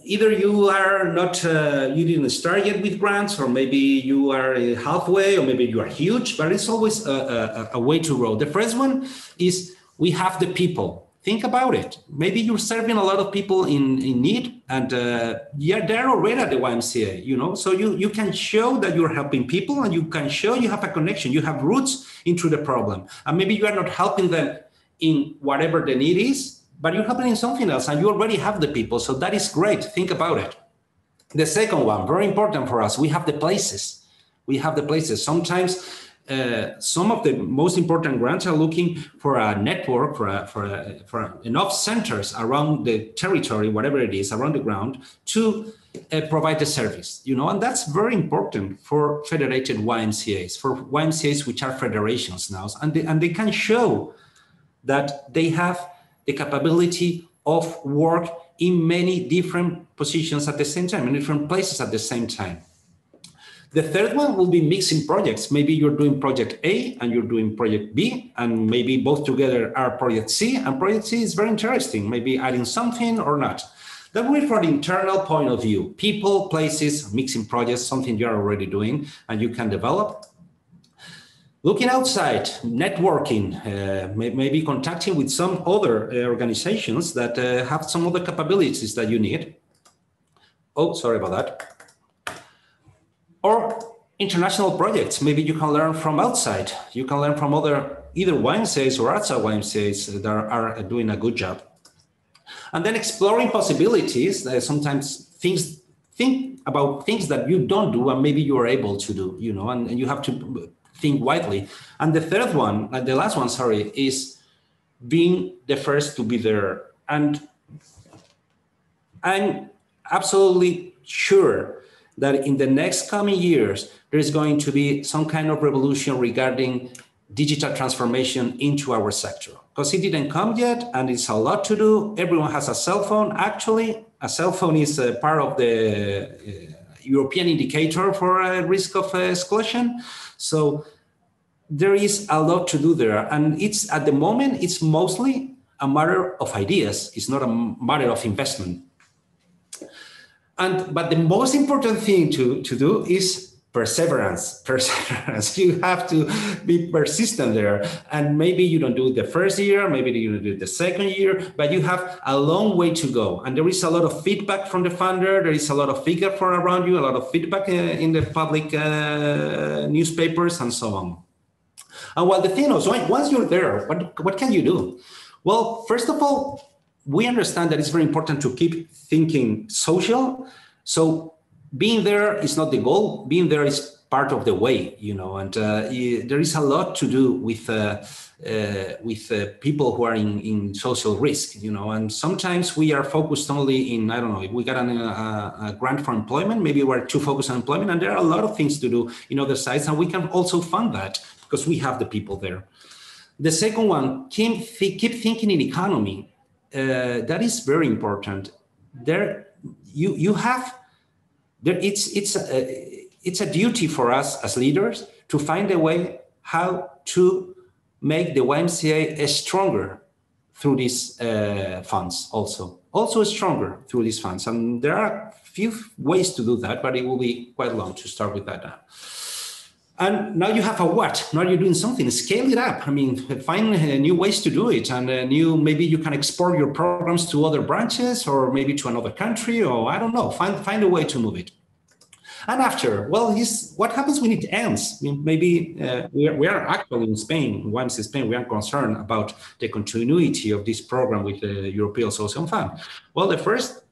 Either you are not, you didn't start yet with grants, or maybe you are halfway, or maybe you are huge, but it's always a way to grow. The first one is we have the people. think about it. Maybe you're serving a lot of people in need, and they're already at the YMCA, you know, so you can show that you're helping people, and you can show you have a connection, you have roots into the problem. And maybe you are not helping them in whatever the need is, but you're helping in something else, and you already have the people. So that is great. Think about it. The second one, very important for us, we have the places. We have the places. Sometimes some of the most important grants are looking for a network, for enough centers around the territory, whatever it is, around the ground, to provide the service, you know, and that's very important for federated YMCAs, for YMCAs which are federations now, and they can show that they have the capability of work in many different positions at the same time, in different places at the same time. The third one will be mixing projects. Maybe you're doing project A and you're doing project B, and maybe both together are project C, and project C is very interesting, maybe adding something or not. That will be from the internal point of view, people, places, mixing projects, something you're already doing and you can develop. Looking outside, networking, maybe contacting with some other organizations that have some other capabilities that you need. Oh, sorry about that. Or international projects. Maybe you can learn from outside. You can learn from either YMCAs or outside YMCAs that are doing a good job. And then exploring possibilities. Sometimes think about things that you don't do and maybe you are able to do, you know, and you have to think widely. And the third one, the last one, sorry, is being the first to be there. And I'm absolutely sure that in the next coming years, there is going to be some kind of revolution regarding digital transformation into our sector. Because it didn't come yet, and it's a lot to do. Everyone has a cell phone. Actually, a cell phone is a part of the European indicator for risk of exclusion. So there is a lot to do there. And it's at the moment, it's mostly a matter of ideas. It's not a matter of investment. But the most important thing to do is perseverance. You have to be persistent there. And maybe you don't do it the first year, maybe you don't do it the second year, but you have a long way to go. And there is a lot of feedback from the funder. There is a lot of feedback from around you, a lot of feedback in the public newspapers and so on. And while the thing is, once you're there, what can you do? Well, first of all, we understand that it's very important to keep thinking social. So being there is not the goal. Being there is part of the way, you know, and there is a lot to do with people who are in social risk, you know, and sometimes we are focused only in, I don't know, if we got a grant for employment, maybe we're too focused on employment, and there are a lot of things to do in other sides, and we can also fund that because we have the people there. The second one, keep thinking in economy. That is very important. There, it's a duty for us as leaders to find a way how to make the YMCA stronger through these funds. Also stronger through these funds, and there are a few ways to do that, but it will be quite long to start with that now. And now you have a what? Now you're doing something, scale it up. I mean, find new ways to do it, and maybe you can export your programs to other branches or maybe to another country, or I don't know, find a way to move it. And after, well, what happens when it ends? I mean, maybe we are actually in Spain, once in Spain, we are concerned about the continuity of this program with the European Social Fund. Well, the first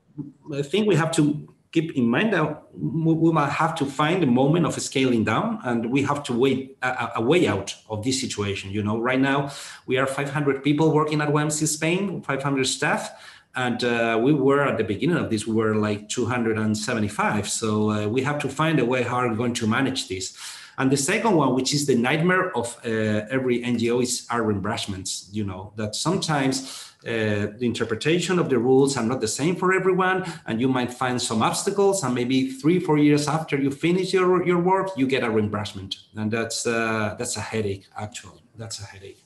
thing we have to keep in mind that we might have to find a moment of scaling down, and we have to wait a way out of this situation. You know, right now we are 500 people working at YMCA Spain, 500 staff, and we were at the beginning of this, we were like 275. So we have to find a way how we're going to manage this. And the second one, which is the nightmare of every NGO, are reimbursements. You know, that sometimes the interpretation of the rules are not the same for everyone, and you might find some obstacles, and maybe 3-4 years after you finish your work, you get a reimbursement, and that's a headache. Actually, that's a headache.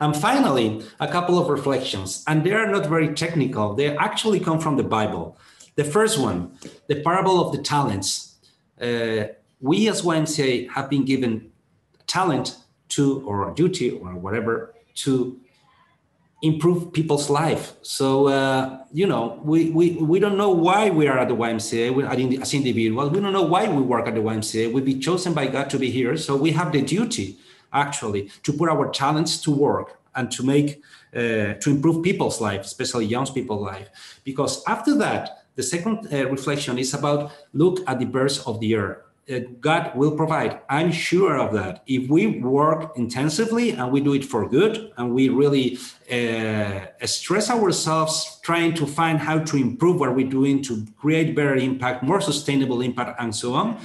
And finally, a couple of reflections, and they are not very technical. They actually come from the Bible. The first one, the parable of the talents. We as YMCA have been given talent to, or a duty, or whatever, to improve people's life. So, you know, we don't know why we are at the YMCA as individuals. We don't know why we work at the YMCA. We've been chosen by God to be here. So we have the duty, actually, to put our talents to work and to make, to improve people's life, especially young people's life. Because after that, the second reflection is about look at the birds of the air. God will provide. I'm sure of that. If we work intensively and we do it for good and we really stress ourselves trying to find how to improve what we're doing to create better impact, more sustainable impact, and so on,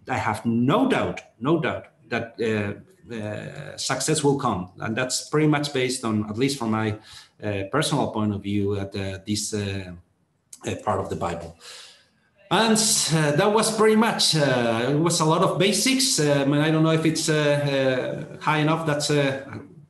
I have no doubt that success will come. And that's pretty much based on, at least from my personal point of view, at this part of the Bible. And that was pretty much, it was a lot of basics. I don't know if it's high enough that's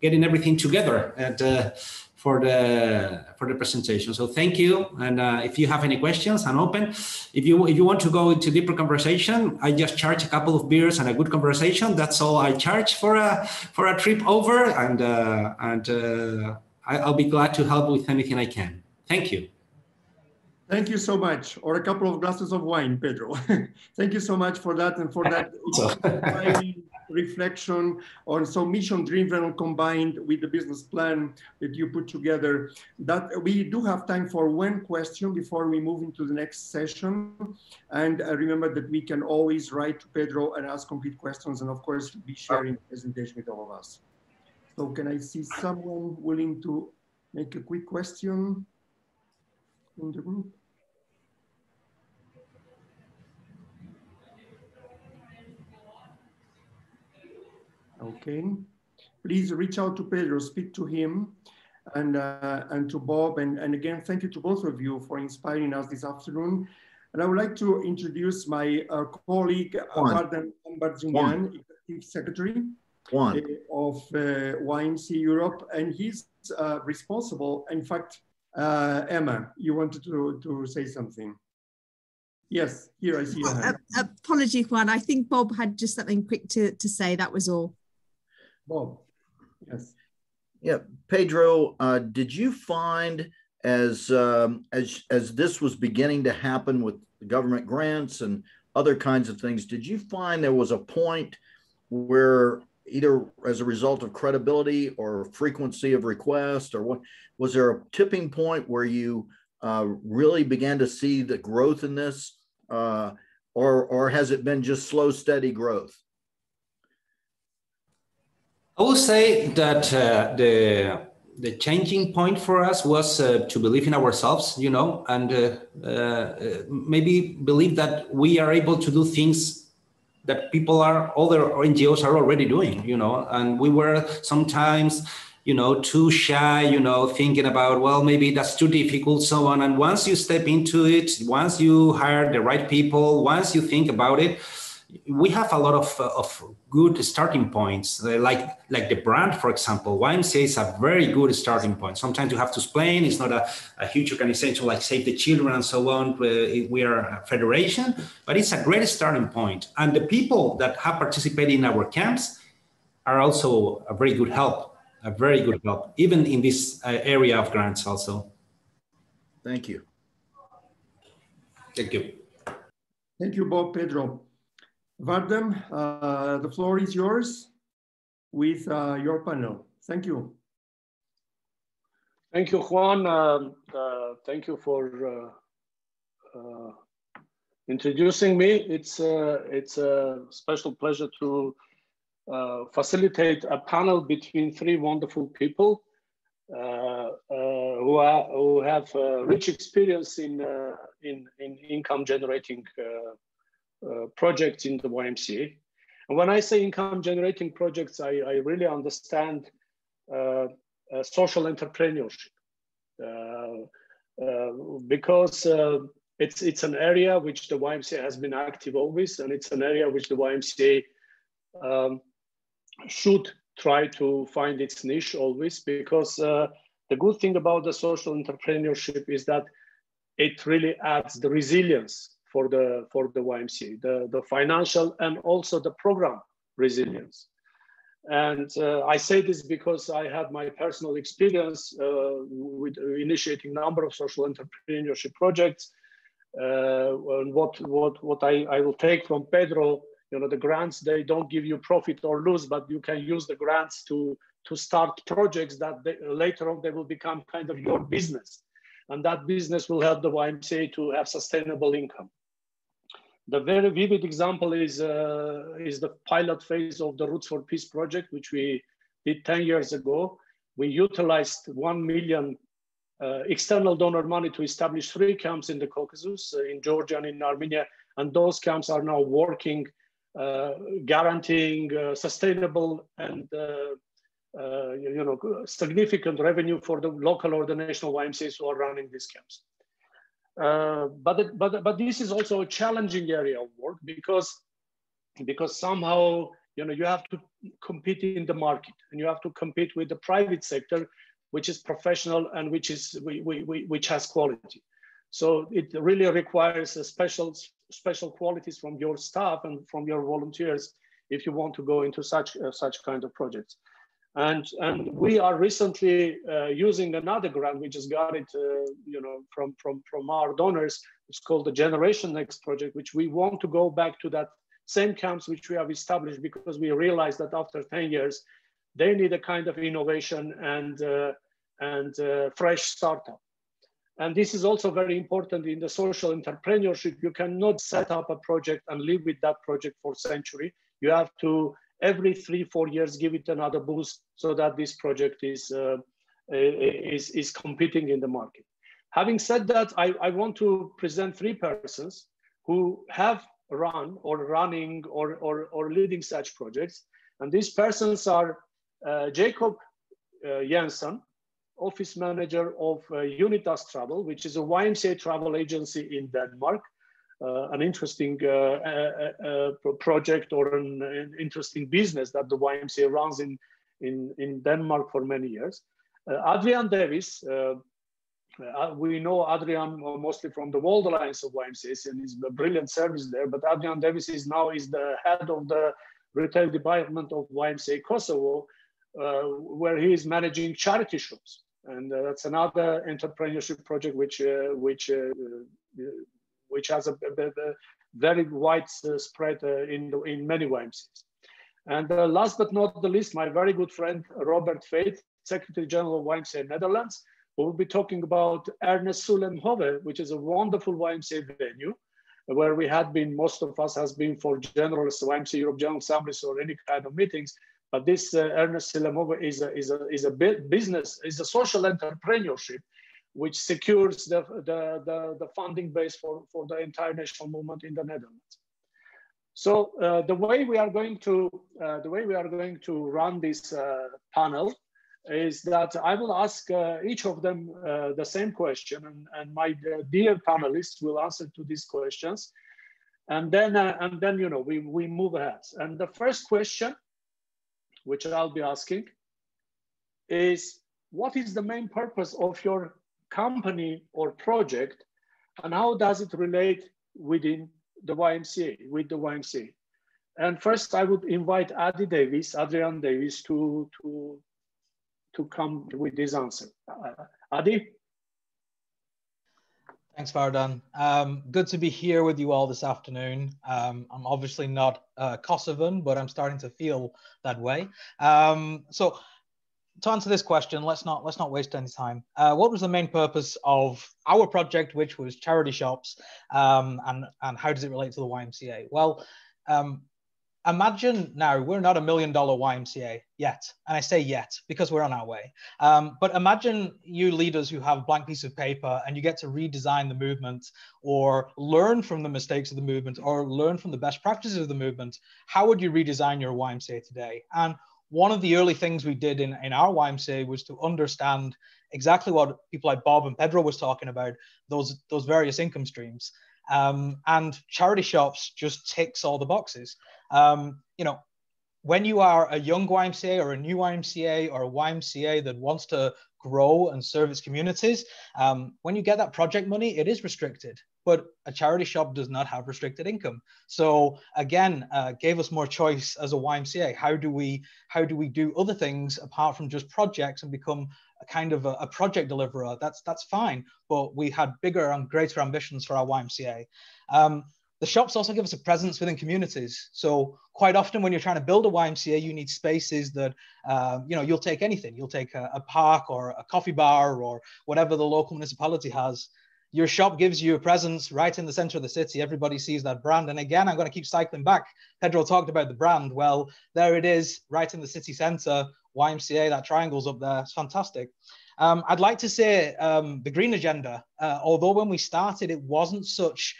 getting everything together and, for the presentation. So thank you. And if you have any questions, I'm open. If you want to go into deeper conversation, I just charge a couple of beers and a good conversation. That's all I charge for a trip over. And I'll be glad to help with anything I can. Thank you. Thank you so much. Or a couple of glasses of wine, Pedro. Thank you so much for that and for that reflection on so mission-driven combined with the business plan that you put together. That we do have time for one question before we move into the next session. And remember that we can always write to Pedro and ask complete questions, and of course be sharing the presentation with all of us. So can I see someone willing to make a quick question in the group? Okay, please reach out to Pedro, speak to him, and to Bob. And again, thank you to both of you for inspiring us this afternoon. And I would like to introduce my colleague, Vardhan Ambarzunyan, Executive Secretary of YMCA Europe. And he's responsible, in fact, Emma, you wanted to say something. Yes, here I see your hand. Apology, Juan. I think Bob had just something quick to say, that was all. Bob, yes. Yeah, Pedro, did you find as this was beginning to happen with government grants and other kinds of things, did you find there was a point where either as a result of credibility or frequency of request, or what, was there a tipping point where you really began to see the growth in this, or has it been just slow, steady growth? I will say that the changing point for us was to believe in ourselves, you know, and maybe believe that we are able to do things that other NGOs are already doing, you know, and we were sometimes, you know, too shy, you know, thinking about, well, maybe that's too difficult, so on. And once you step into it, once you hire the right people, once you think about it, we have a lot of good starting points, like the brand, for example. YMCA is a very good starting point. Sometimes you have to explain, it's not a huge organization like Save the Children and so on. We are a federation, but it's a great starting point. And the people that have participated in our camps are also a very good help, even in this area of grants also. Thank you. Thank you. Thank you, Bob, Pedro. Vardhan, the floor is yours with your panel. Thank you. Thank you, Juan. Thank you for introducing me. It's a special pleasure to facilitate a panel between three wonderful people who have rich experience in income generating projects in the YMCA. And when I say income generating projects, I really understand social entrepreneurship because it's an area which the YMCA has been active always, and it's an area which the YMCA should try to find its niche always, because the good thing about the social entrepreneurship is that it really adds the resilience for the YMCA, the financial and also the program resilience. And I say this because I had my personal experience with initiating a number of social entrepreneurship projects. And what I will take from Pedro, you know, the grants, they don't give you profit or lose, but you can use the grants to start projects that later on they will become kind of your business. And that business will help the YMCA to have sustainable income. The very vivid example is the pilot phase of the Roots for Peace project, which we did 10 years ago. We utilized 1 million external donor money to establish 3 camps in the Caucasus, in Georgia and in Armenia. And those camps are now working, guaranteeing sustainable and you know, significant revenue for the local or the national YMCAs who are running these camps. But this is also a challenging area of work because somehow, you know, you have to compete in the market and you have to compete with the private sector, which is professional and which has quality. So it really requires a special qualities from your staff and from your volunteers if you want to go into such kind of projects. And we are recently using another grant. We just got it, you know, from our donors. It's called the Generation Next project, which we want to go back to that same camps which we have established because we realized that after 10 years, they need a kind of innovation and fresh startup. And this is also very important in the social entrepreneurship. You cannot set up a project and live with that project for a century. You have to every 3-4 years give it another boost so that this project is competing in the market. Having said that, I want to present 3 persons who have run or running or leading such projects. And these persons are Jacob Jensen, office manager of Unitas Travel, which is a YMCA travel agency in Denmark. An interesting project or an interesting business that the YMCA runs in Denmark for many years. Adrian Davis, we know Adrian mostly from the World Alliance of YMCAs and he's a brilliant service there, but Adrian Davis is the head of the retail department of YMCA Kosovo, where he is managing charity shops. And that's another entrepreneurship project which has a very wide spread in many YMCAs. And last but not the least, my very good friend, Robert Veit, Secretary General of YMCA Netherlands, who will be talking about Ernest Sulemhove, which is a wonderful YMCA venue, where we had been, most of us has been for generals, YMCA Europe General Assemblies or any kind of meetings. But this Ernest Sulemhove is a business, is a social entrepreneurship, which secures the funding base for the entire national movement in the Netherlands. So the way we are going to run this panel is that I will ask each of them the same question, and my dear panelists will answer to these questions, and then you know we move ahead. And the first question, which I'll be asking, is what is the main purpose of your company or project, and how does it relate within the YMCA, with the YMCA? And first, I would invite Adrian Davis, to come with this answer. Adi? Thanks, Vardan. Good to be here with you all this afternoon. I'm obviously not Kosovan, but I'm starting to feel that way. So to answer this question, let's not waste any time. What was the main purpose of our project, which was charity shops, and how does it relate to the YMCA? Well, imagine now we're not $1 million YMCA yet, and I say yet because we're on our way. But imagine you leaders who have a blank piece of paper and you get to redesign the movement or learn from the mistakes of the movement or learn from the best practices of the movement. How would you redesign your YMCA today? And one of the early things we did in our YMCA was to understand exactly what people like Bob and Pedro was talking about, those various income streams. And charity shops just ticks all the boxes. You know, when you are a young YMCA or a new YMCA or a YMCA that wants to grow and serve its communities, when you get that project money, it is restricted. but a charity shop does not have restricted income. So again, gave us more choice as a YMCA. How do we do other things apart from just projects and become a kind of a project deliverer? That's fine, but we had bigger and greater ambitions for our YMCA. The shops also give us a presence within communities. So quite often when you're trying to build a YMCA, you need spaces that, you'll take anything. You'll take a park or a coffee bar or whatever the local municipality has. Your shop gives you a presence right in the center of the city. Everybody sees that brand. And again, I'm going to keep cycling back. Pedro talked about the brand. Well, there it is, right in the city center, YMCA, that triangle's up there. It's fantastic. I'd like to say the green agenda, although when we started, it wasn't such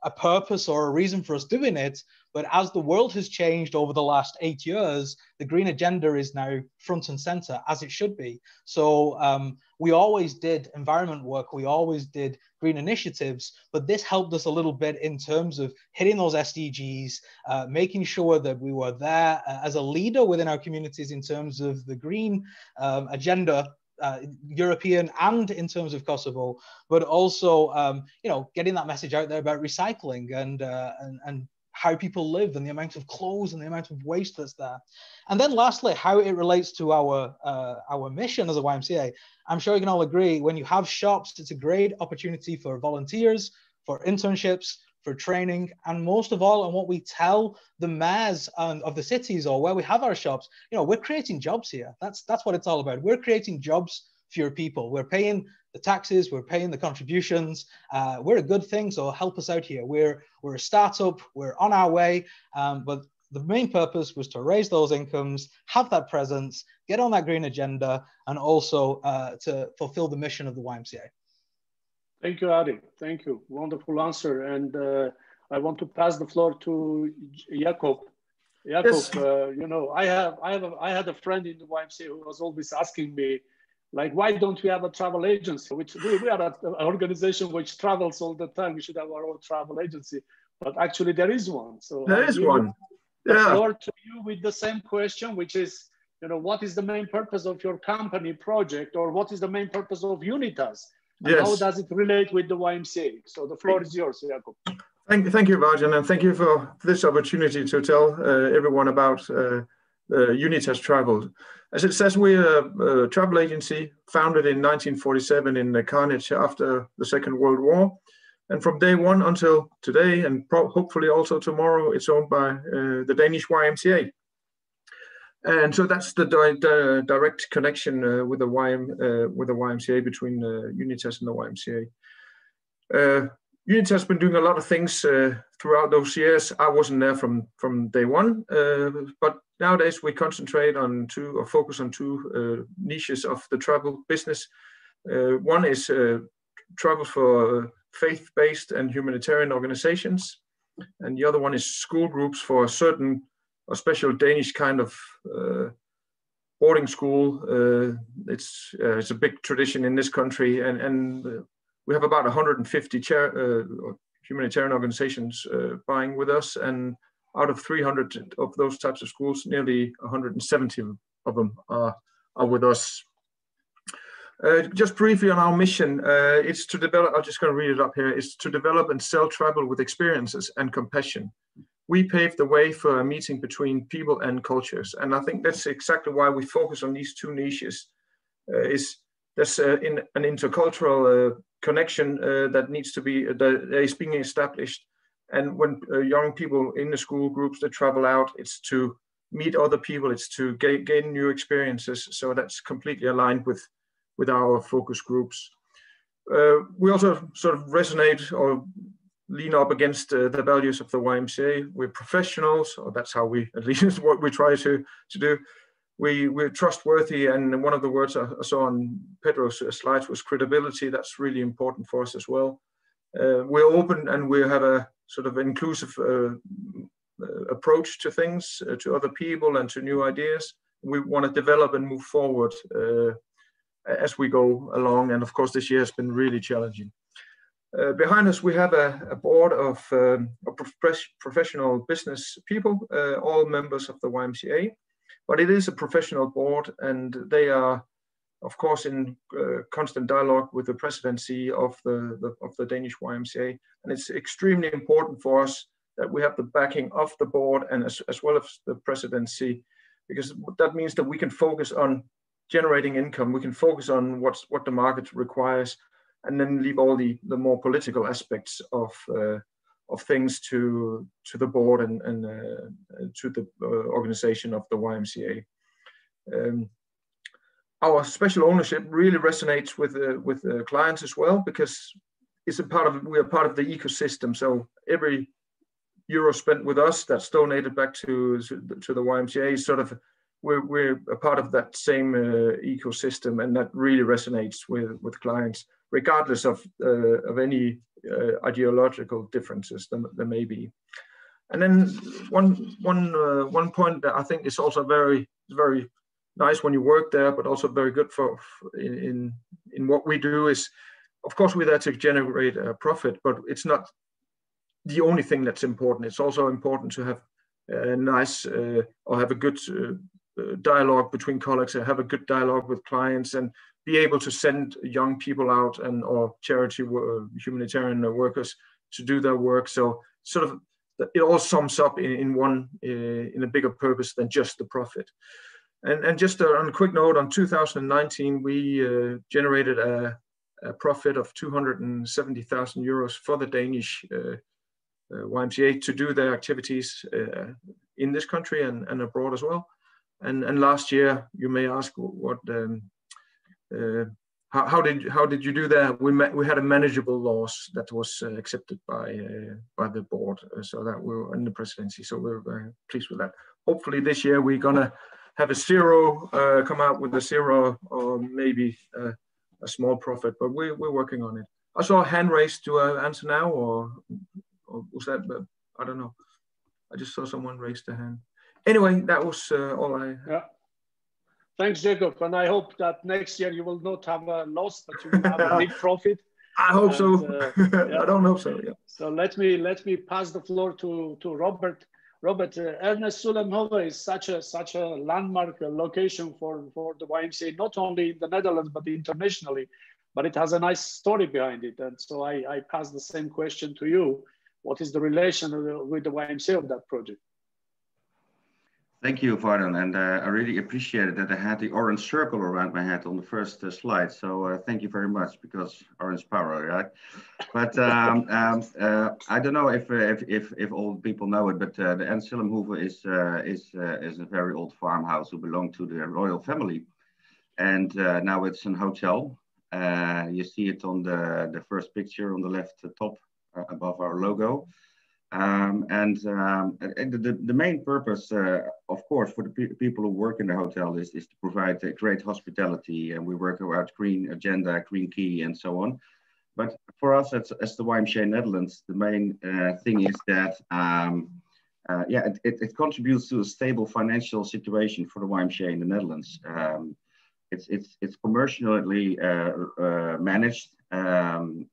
a purpose or a reason for us doing it. But as the world has changed over the last 8 years, the green agenda is now front and center, as it should be. So we always did environment work, we always did green initiatives, but this helped us a little bit in terms of hitting those SDGs, making sure that we were there as a leader within our communities in terms of the green agenda, European and in terms of Kosovo, but also, getting that message out there about recycling and how people live and the amount of clothes and the amount of waste that's there. And then lastly, how it relates to our mission as a YMCA. I'm sure you can all agree, when you have shops, it's a great opportunity for volunteers, for internships, for training, and most of all, and what we tell the mayors of the cities or where we have our shops, we're creating jobs here. That's what it's all about. We're creating jobs for your people. We're paying the taxes, we're paying the contributions. We're a good thing, so help us out here. We're a startup, we're on our way, but the main purpose was to raise those incomes, have that presence, get on that green agenda, and also to fulfill the mission of the YMCA. Thank you, Adi. Thank you. Wonderful answer. And I want to pass the floor to Jakob. Jakob, Yes. I had a friend in the YMCA who was always asking me, like, why don't we have a travel agency? Which we are an organization which travels all the time. We should have our own travel agency. But actually, there is one. So There is one. The Yeah. floor to you with the same question, which is, what is the main purpose of your company project, or what is the main purpose of Unitas? And how does it relate with the YMCA? So the floor is yours, Jakob. Thank you, Vajan, and thank you for this opportunity to tell everyone about Unitas Travel. As it says, we're a travel agency founded in 1947 in Carnage after the Second World War. And from day one until today, and hopefully also tomorrow, it's owned by the Danish YMCA. And so that's the direct connection with the YMCA, between Unitas and the YMCA. Unitas has been doing a lot of things throughout those years. I wasn't there from day one, but nowadays we concentrate on focus on two niches of the travel business. One is travel for faith-based and humanitarian organizations, and the other one is school groups for certain a special Danish kind of boarding school. It's a big tradition in this country, and we have about 150 humanitarian organizations buying with us, and out of 300 of those types of schools, nearly 170 of them are with us. Just briefly on our mission, it's to develop, I'm just going to read it up here, it's to develop and sell travel with experiences and compassion. We pave the way for a meeting between people and cultures. And I think that's exactly why we focus on these two niches. There's an intercultural connection that is being established. And when young people in the school groups that travel out, it's to meet other people, it's to gain new experiences. So that's completely aligned with our focus groups. We also sort of resonate or lean up against the values of the YMCA. We're professionals, or that's how at least is what we try to do. We're trustworthy, and one of the words I saw on Pedro's slides was credibility. That's really important for us as well. We're open, and we have a sort of inclusive approach to things, to other people and to new ideas. We want to develop and move forward as we go along. And of course, this year has been really challenging. Behind us, we have a board of professional business people, all members of the YMCA, but it is a professional board, and they are of course, in constant dialogue with the presidency of the Danish YMCA. And it's extremely important for us that we have the backing of the board and as well as the presidency, because that means that we can focus on generating income. We can focus on what the market requires, and then leave all the more political aspects of things to the board and to the organization of the YMCA. Our special ownership really resonates with clients as well, because we are part of the ecosystem. So every euro spent with us that's donated back to the YMCA is sort of, we're a part of that same ecosystem, and that really resonates with clients, regardless of any ideological differences there may be. And then one point that I think is also very nice when you work there, but also very good in what we do is, of course, we're there to generate a profit, but it's not the only thing that's important. It's also important to have a nice or have a good dialogue between colleagues, and have a good dialogue with clients, and be able to send young people out or charity humanitarian workers to do their work. So sort of it all sums up in a bigger purpose than just the profit. And just on a quick note, on 2019, we generated a profit of 270,000 euros for the Danish YMCA to do their activities in this country and abroad as well. And last year, you may ask, how did you do that? We had a manageable loss that was accepted by the board, so that we were in the presidency. So we're very pleased with that. Hopefully this year we're gonna have a zero, come out with a zero, or maybe a small profit. But we're working on it. I saw a hand raised. Do I answer now, or was that? I don't know. I just saw someone raise their hand. Anyway, that was all I. Yeah. Thanks, Jacob. And I hope that next year you will not have a loss, but you will have a big profit. I hope so. Yeah. I don't hope so. Yeah. So let me pass the floor to Robert. Robert, Ernest Sullemhove is such a landmark location for the YMCA, not only in the Netherlands but internationally. But it has a nice story behind it, and so I pass the same question to you. What is the relation with the YMCA of that project? Thank you, Vardan, and I really appreciated that I had the orange circle around my head on the first slide. So thank you very much, because orange power, right? But I don't know if all people know it, but the Ernst Sullemhove is a very old farmhouse who belonged to the royal family, and now it's an hotel. You see it on the first picture on the left top above our logo. The main purpose, of course, for the people who work in the hotel is to provide great hospitality, and we work around green agenda, green key, and so on. But for us, as the YMCA Netherlands, the main thing is that it contributes to a stable financial situation for the YMCA in the Netherlands. It's commercially managed, the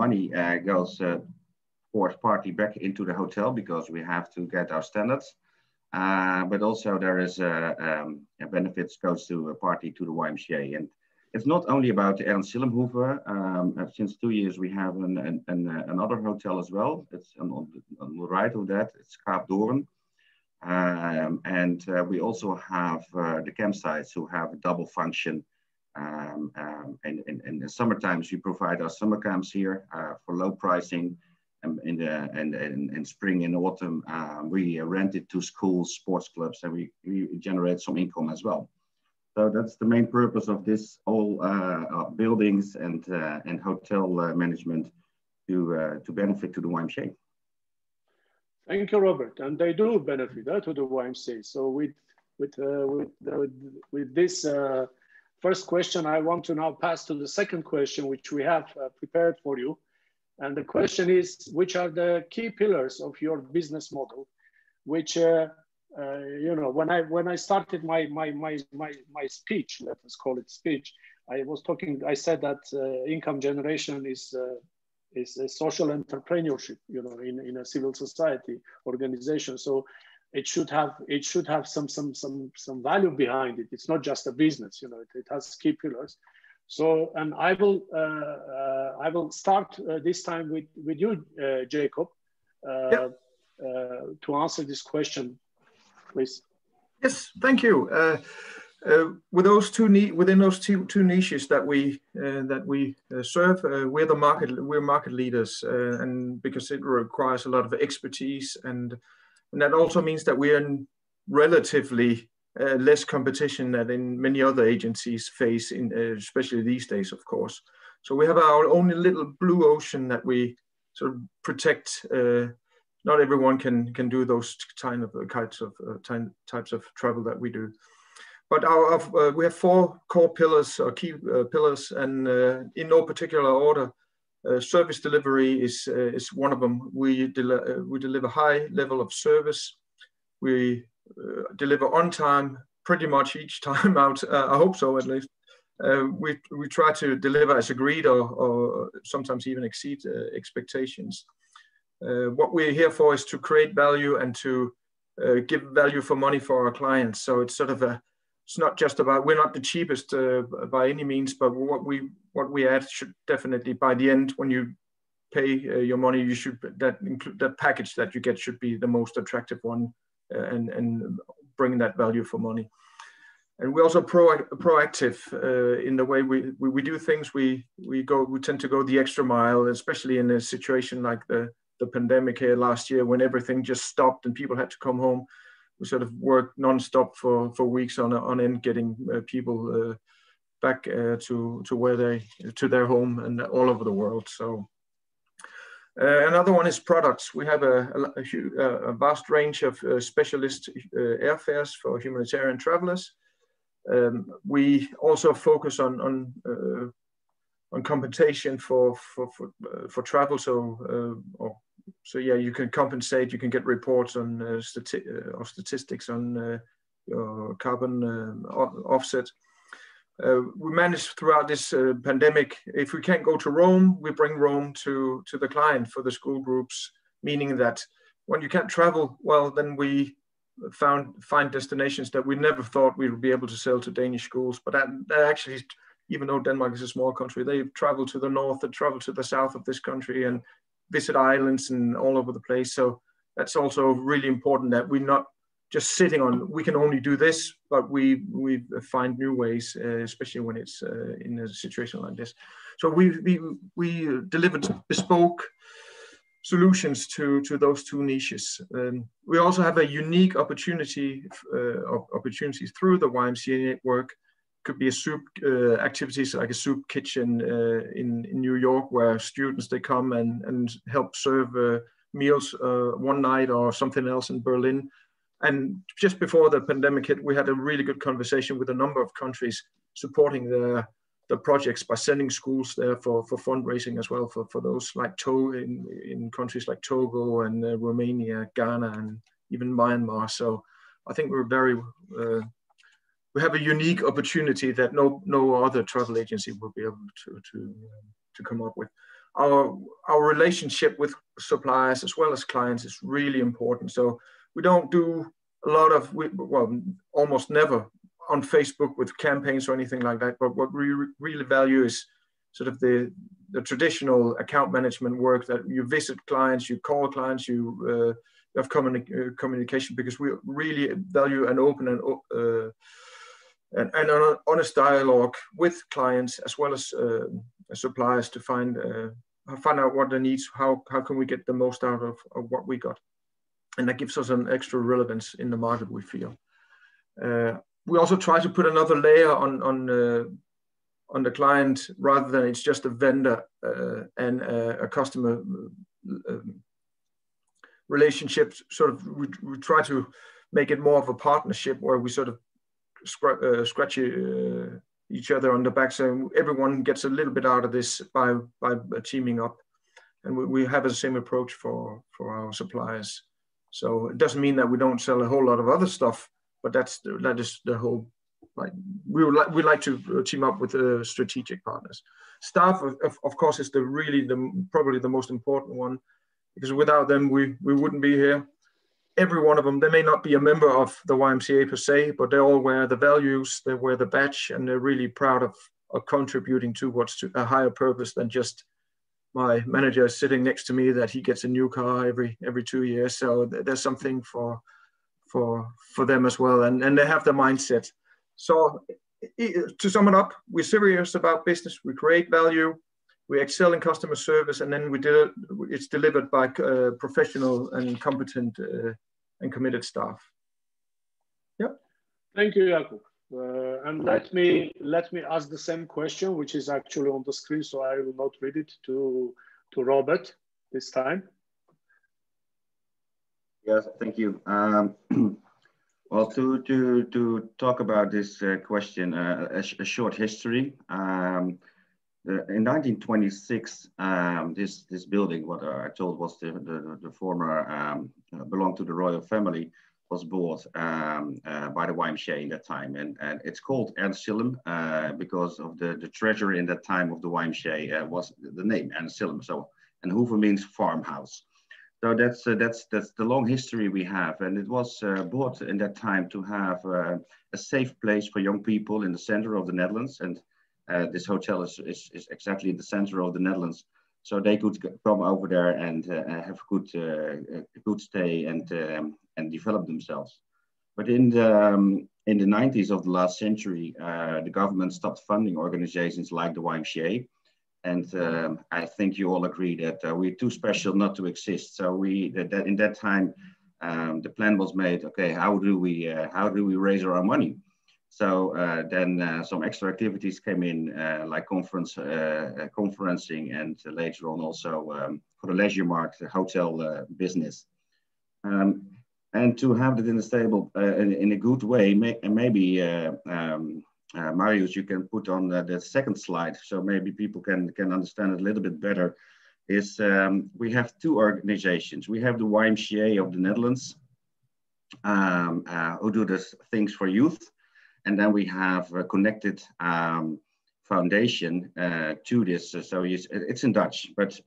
money goes. Partly back into the hotel, because we have to get our standards, but also there is benefits goes to a party to the YMCA. And it's not only about the Ernst Sullemhove. Since 2 years we have another hotel as well. It's on the right of that. It's Kaap Doorn, and we also have the campsites who have a double function. In the summer times we provide our summer camps here for low pricing. In spring and autumn, we rent it to schools, sports clubs, and we generate some income as well. So that's the main purpose of this whole buildings and hotel management to benefit to the YMCA. Thank you, Robert. And they do benefit to the YMCA. So with this first question, I want to now pass to the second question, which we have prepared for you. And the question is, which are the key pillars of your business model? Which, when I started my speech, let us call it speech, I said that income generation is a social entrepreneurship, in a civil society organization. So it should have some value behind it. It's not just a business, you know. It has key pillars. So, and I will start this time with you, Jacob, to answer this question, please. Yes, thank you. With those within those two niches that we serve, we're market leaders, and because it requires a lot of expertise, and that also means that we are in relatively less competition than in many other agencies face, especially these days, of course. So we have our own little blue ocean that we sort of protect. Not everyone can do those types of travel that we do. But we have 4 core pillars or key pillars, and in no particular order. Service delivery is one of them. We deliver high level of service. We deliver on time pretty much each time out. I hope so, at least. We try to deliver as agreed, or sometimes even exceed expectations. What we're here for is to create value and to give value for money for our clients. So it's sort of it's not just about, we're not the cheapest by any means, but what we add should definitely, by the end, when you pay your money, you should, that package that you get should be the most attractive one, and bring that value for money. And we're also proactive in the way we do things. We tend to go the extra mile, especially in a situation like the pandemic here last year, when everything just stopped and people had to come home. We sort of worked non-stop for weeks on end, getting people back to their home and all over the world. So another one is products. We have a vast range of specialist airfares for humanitarian travelers. We also focus on compensation for travel. So yeah, you can compensate. You can get reports on statistics on your carbon offset. We managed throughout this pandemic. If we can't go to Rome, we bring Rome to the client for the school groups. Meaning that when you can't travel, well, then we find destinations that we never thought we would be able to sell to Danish schools. But that actually, even though Denmark is a small country, they travel to the north, they travel to the south of this country, and visit islands and all over the place. So that's also really important, that we're not just sitting on, we can only do this, but we find new ways, especially when it's in a situation like this. So we delivered bespoke solutions to those two niches. We also have a unique opportunities through the YMCA network. Could be a soup activities like a soup kitchen in New York, where students, they come and help serve meals one night, or something else in Berlin. And just before the pandemic hit, we had a really good conversation with a number of countries supporting the projects by sending schools there for fundraising as well, for those like in countries like Togo and Romania, Ghana, and even Myanmar. So I think we're very we have a unique opportunity that no other travel agency will be able to come up with. Our relationship with suppliers as well as clients is really important. So we don't do a lot of, almost never on Facebook with campaigns or anything like that. But what we really value is sort of the traditional account management work, that you visit clients, you call clients, you have communication, because we really value an open and an honest dialogue with clients as well as suppliers to find out what they need, how can we get the most out of what we got. And that gives us an extra relevance in the market, we feel. We also try to put another layer on the client, rather than it's just a vendor and a customer relationship. Sort of, we try to make it more of a partnership, where we sort of scratch each other on the back, so everyone gets a little bit out of this by teaming up. And we have the same approach for our suppliers. So it doesn't mean that we don't sell a whole lot of other stuff, but that is the whole. Like we like to team up with strategic partners. Staff, of course, is probably the most important one, because without them we wouldn't be here. every one of them, they may not be a member of the YMCA per se, but they all wear the values, they wear the badge, and they're really proud of contributing towards a higher purpose than just my manager is sitting next to me that he gets a new car every 2 years. So there's something for them as well, and they have the mindset. So to sum it up, we're serious about business. We create value, we excel in customer service, and then it's delivered by professional and competent and committed staff. Yeah. Thank you, Jakob. And let me ask the same question, which is actually on the screen, so I will not read it, to Robert this time. Yes, thank you. Well, to talk about this question, a short history. In 1926, this building, what I told was the former belonged to the royal family, was bought by the YMCA in that time, and it's called Ernst Willem because of the treasurer in that time of the YMCA was the name Ernst Willem. So, and Hoeve means farmhouse. So that's the long history we have, and it was bought in that time to have a safe place for young people in the center of the Netherlands, and this hotel is exactly in the center of the Netherlands, so they could come over there and have good stay and develop themselves. But in the 90s of the last century, the government stopped funding organizations like the YMCA. And I think you all agree that we're too special not to exist. So in that time, the plan was made. Okay, how do we raise our money? So then some extra activities came in, like conferencing, and later on also for the leisure market, hotel business. And to have that in a stable, in a good way, maybe. Marius, you can put on the second slide, so maybe people can understand it a little bit better, is we have two organizations. We have the YMCA of the Netherlands, who do this things for youth. And then we have a connected foundation to this. So it's in Dutch, but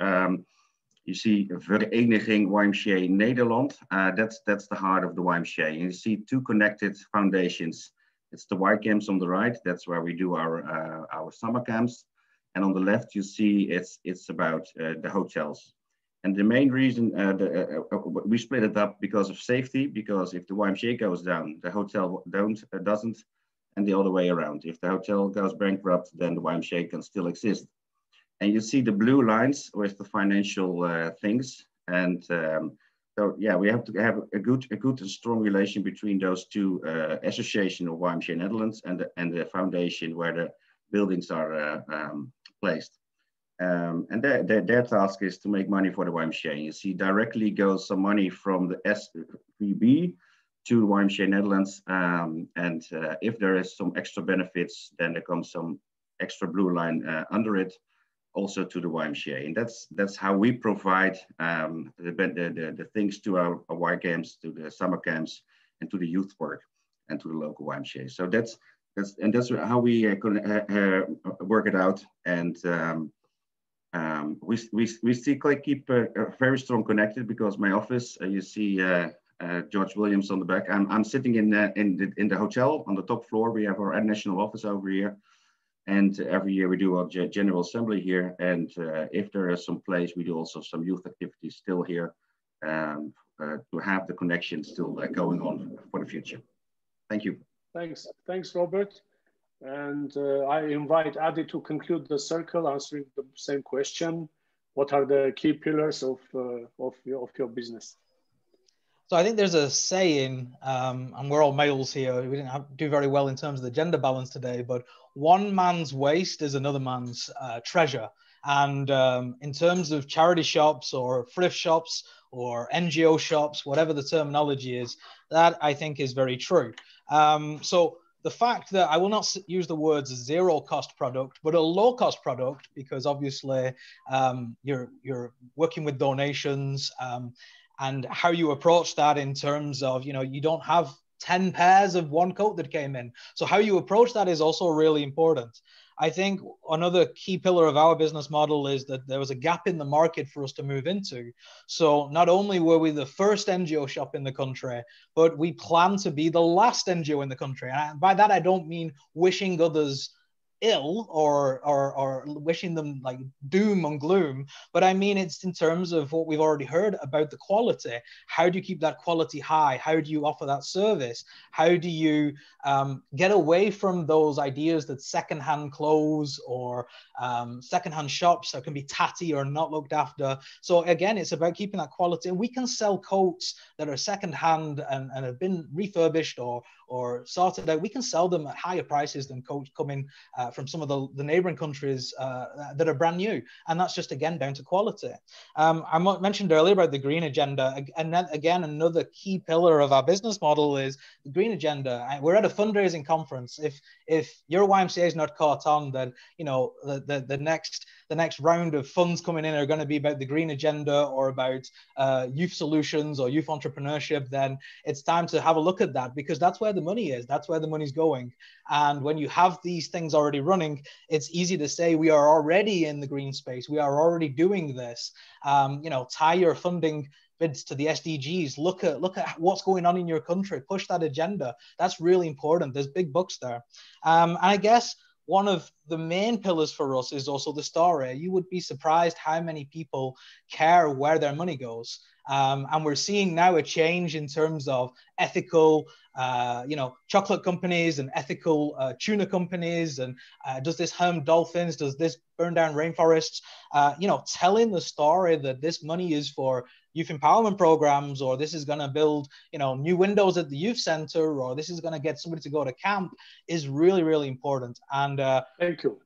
you see Vereniging YMCA Nederland, that's the heart of the YMCA. And you see two connected foundations. It's the Y camps on the right. That's where we do our summer camps. And on the left, you see it's about the hotels. And the main reason we split it up because of safety, because if the YMCA goes down, the hotel doesn't, and the other way around. If the hotel goes bankrupt, then the YMCA can still exist. And you see the blue lines with the financial things. And so yeah, we have to have a good and strong relation between those two association of YMCA Netherlands and the foundation where the buildings are placed. And their task is to make money for the YMCA. You see directly goes some money from the SVB to the YMCA Netherlands. And if there is some extra benefits, then there comes some extra blue line under it, also to the YMCA. And that's how we provide the things to our Y camps, to the summer camps, and to the youth work, and to the local YMCA. So that's how we work it out. And we still keep very strong connected, because my office, you see George Williams on the back. I'm sitting in the hotel on the top floor. We have our national office over here. And every year we do our General Assembly here. And if there is some place, we do also some youth activities still here to have the connection still going on for the future. Thank you. Thanks, Robert. And I invite Adi to conclude the circle, answering the same question. What are the key pillars of your business? So I think there's a saying, and we're all males here, we didn't do very well in terms of the gender balance today, but one man's waste is another man's treasure. And in terms of charity shops or thrift shops or NGO shops, whatever the terminology is, that I think is very true. So the fact that I will not use the words zero cost product, but a low cost product, because obviously you're working with donations, and how you approach that in terms of, you don't have 10 pairs of one coat that came in. So how you approach that is also really important. I think another key pillar of our business model is that there was a gap in the market for us to move into. So not only were we the first NGO shop in the country, but we plan to be the last NGO in the country. And by that, I don't mean wishing others ill or wishing them like doom and gloom, but I mean it's in terms of what we've already heard about the quality. How do you keep that quality high? How do you offer that service? How do you get away from those ideas that secondhand clothes or secondhand shops that can be tatty or not looked after? So again, it's about keeping that quality. We can sell coats that are secondhand and have been refurbished or sorted out. We can sell them at higher prices than coats coming from some of the neighboring countries that are brand new. And that's just, again, down to quality. I mentioned earlier about the green agenda. And then, again, another key pillar of our business model is the green agenda. We're at a fundraising conference. If your YMCA is not caught on, then, you know, the next round of funds coming in are going to be about the green agenda or about youth solutions or youth entrepreneurship, then it's time to have a look at that, because that's where the money is. That's where the money's going. And when you have these things already running, it's easy to say we are already in the green space. We are already doing this. You know, tie your funding bids to the SDGs. Look at what's going on in your country. Push that agenda. That's really important. There's big bucks there. And I guess one of the main pillars for us is also the story. You would be surprised how many people care where their money goes. And we're seeing now a change in terms of ethical, you know, chocolate companies and ethical tuna companies. And does this harm dolphins? Does this burn down rainforests? You know, telling the story that this money is for youth empowerment programs, or this is going to build, you know, new windows at the youth center, or this is going to get somebody to go to camp is really, really important. And thank you,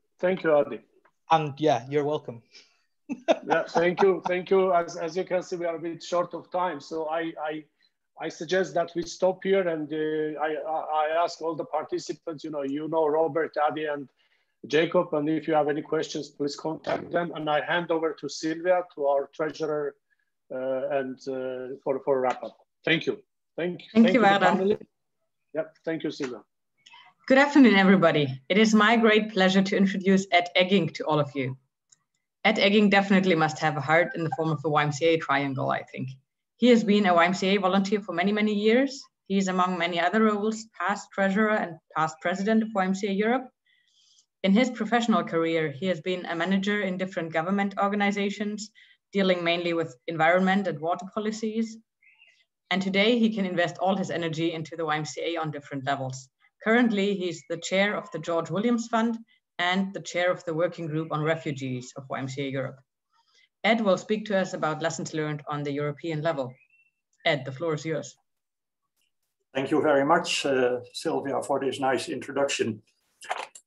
Adi. And yeah, you're welcome. Yeah, thank you. As you can see, we are a bit short of time, so I suggest that we stop here, and I ask all the participants, you know Robert, Adi, and Jacob, and if you have any questions, please contact them. And I hand over to Sylvia, to our treasurer, and for a wrap up. Thank you. Thank you, Adam. Yep. Thank you, Sylvia. Good afternoon, everybody. It is my great pleasure to introduce Ed Egging to all of you. Ed Egging definitely must have a heart in the form of a YMCA triangle, I think. He has been a YMCA volunteer for many, many years. He is, among many other roles, past treasurer and past president of YMCA Europe. In his professional career, he has been a manager in different government organizations, dealing mainly with environment and water policies. And today he can invest all his energy into the YMCA on different levels. Currently, he's the chair of the George Williams Fund and the chair of the working group on refugees of YMCA Europe. Ed will speak to us about lessons learned on the European level. Ed, the floor is yours. Thank you very much, Sylvia, for this nice introduction.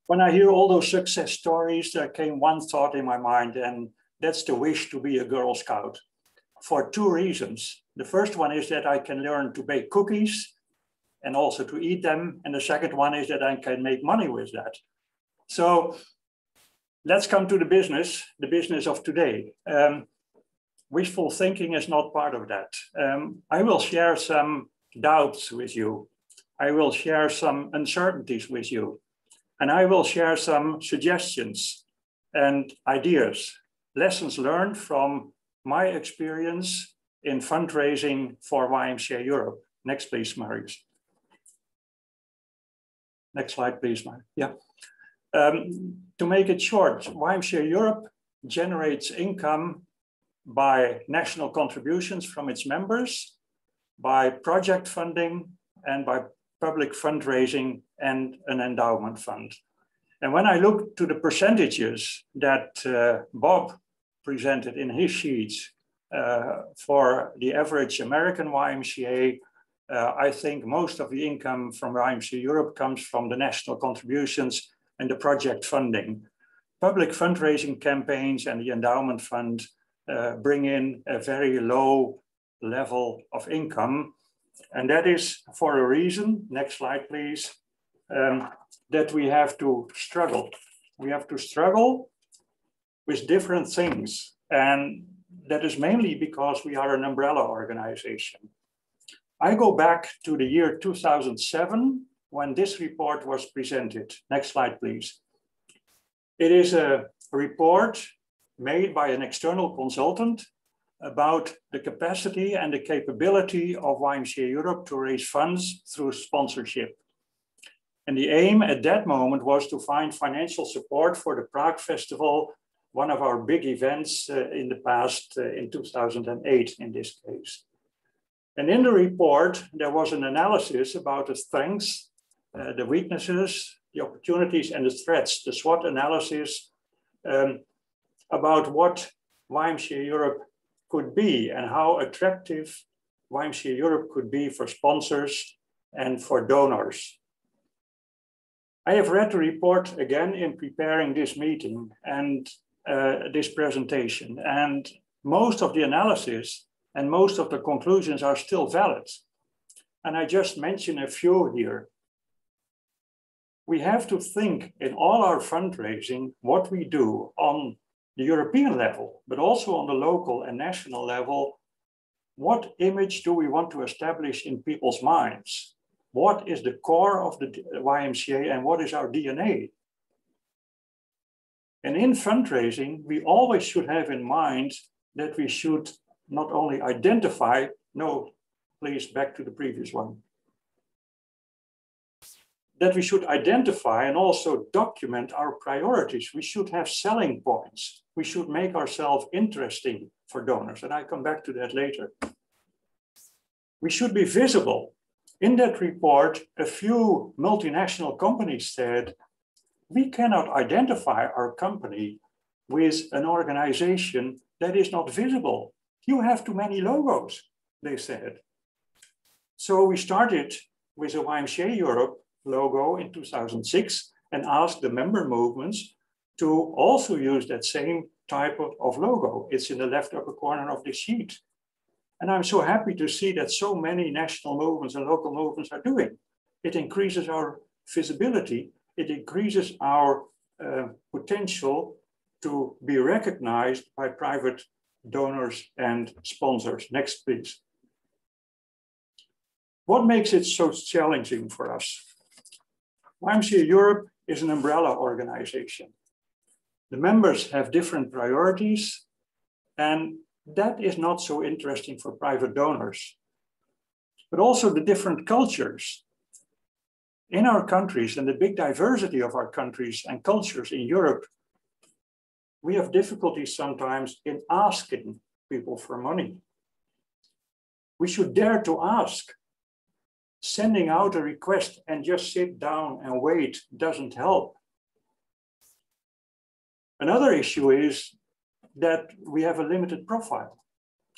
When I hear all those success stories, there came one thought in my mind, and that's the wish to be a Girl Scout, for two reasons. The first one is that I can learn to bake cookies and also to eat them. And the second one is that I can make money with that. So let's come to the business of today. Wishful thinking is not part of that. I will share some doubts with you. I will share some uncertainties with you. And I will share some suggestions and ideas, lessons learned from my experience in fundraising for YMCA Europe. Next, please, Marius. Next slide, please, Marius. Yeah. To make it short, YMCA Europe generates income by national contributions from its members, by project funding, and by public fundraising and an endowment fund. And when I look to the percentages that Bob presented in his sheets for the average American YMCA, I think most of the income from YMCA Europe comes from the national contributions and the project funding. Public fundraising campaigns and the endowment fund bring in a very low level of income. And that is for a reason, next slide please, that we have to struggle. We have to struggle with different things. And that is mainly because we are an umbrella organization. I go back to the year 2007 when this report was presented. Next slide, please. It is a report made by an external consultant about the capacity and the capability of YMCA Europe to raise funds through sponsorship. And the aim at that moment was to find financial support for the Prague Festival, one of our big events in the past, in 2008 in this case. And in the report, there was an analysis about the strengths, the weaknesses, the opportunities and the threats, the SWOT analysis about what YMCA Europe could be and how attractive YMCA Europe could be for sponsors and for donors. I have read the report again in preparing this meeting and this presentation, and most of the analysis and most of the conclusions are still valid. And I just mention a few here. We have to think in all our fundraising what we do on the European level, but also on the local and national level. What image do we want to establish in people's minds? What is the core of the YMCA and what is our DNA? And in fundraising, we always should have in mind that we should not only identify, no, please back to the previous one, that we should identify and also document our priorities. We should have selling points. We should make ourselves interesting for donors, and I come back to that later. We should be visible. In that report, a few multinational companies said, we cannot identify our company with an organization that is not visible. You have too many logos, they said. So we started with a YMCA Europe logo in 2006 and asked the member movements to also use that same type of logo. It's in the left upper corner of the sheet. And I'm so happy to see that so many national movements and local movements are doing. It increases our visibility. It increases our potential to be recognized by private donors and sponsors. Next, please. What makes it so challenging for us? YMCA Europe is an umbrella organization. The members have different priorities, and that is not so interesting for private donors. But also the different cultures in our countries and the big diversity of our countries and cultures in Europe, we have difficulties sometimes in asking people for money. We should dare to ask. Sending out a request and just sit down and wait doesn't help. Another issue is that we have a limited profile,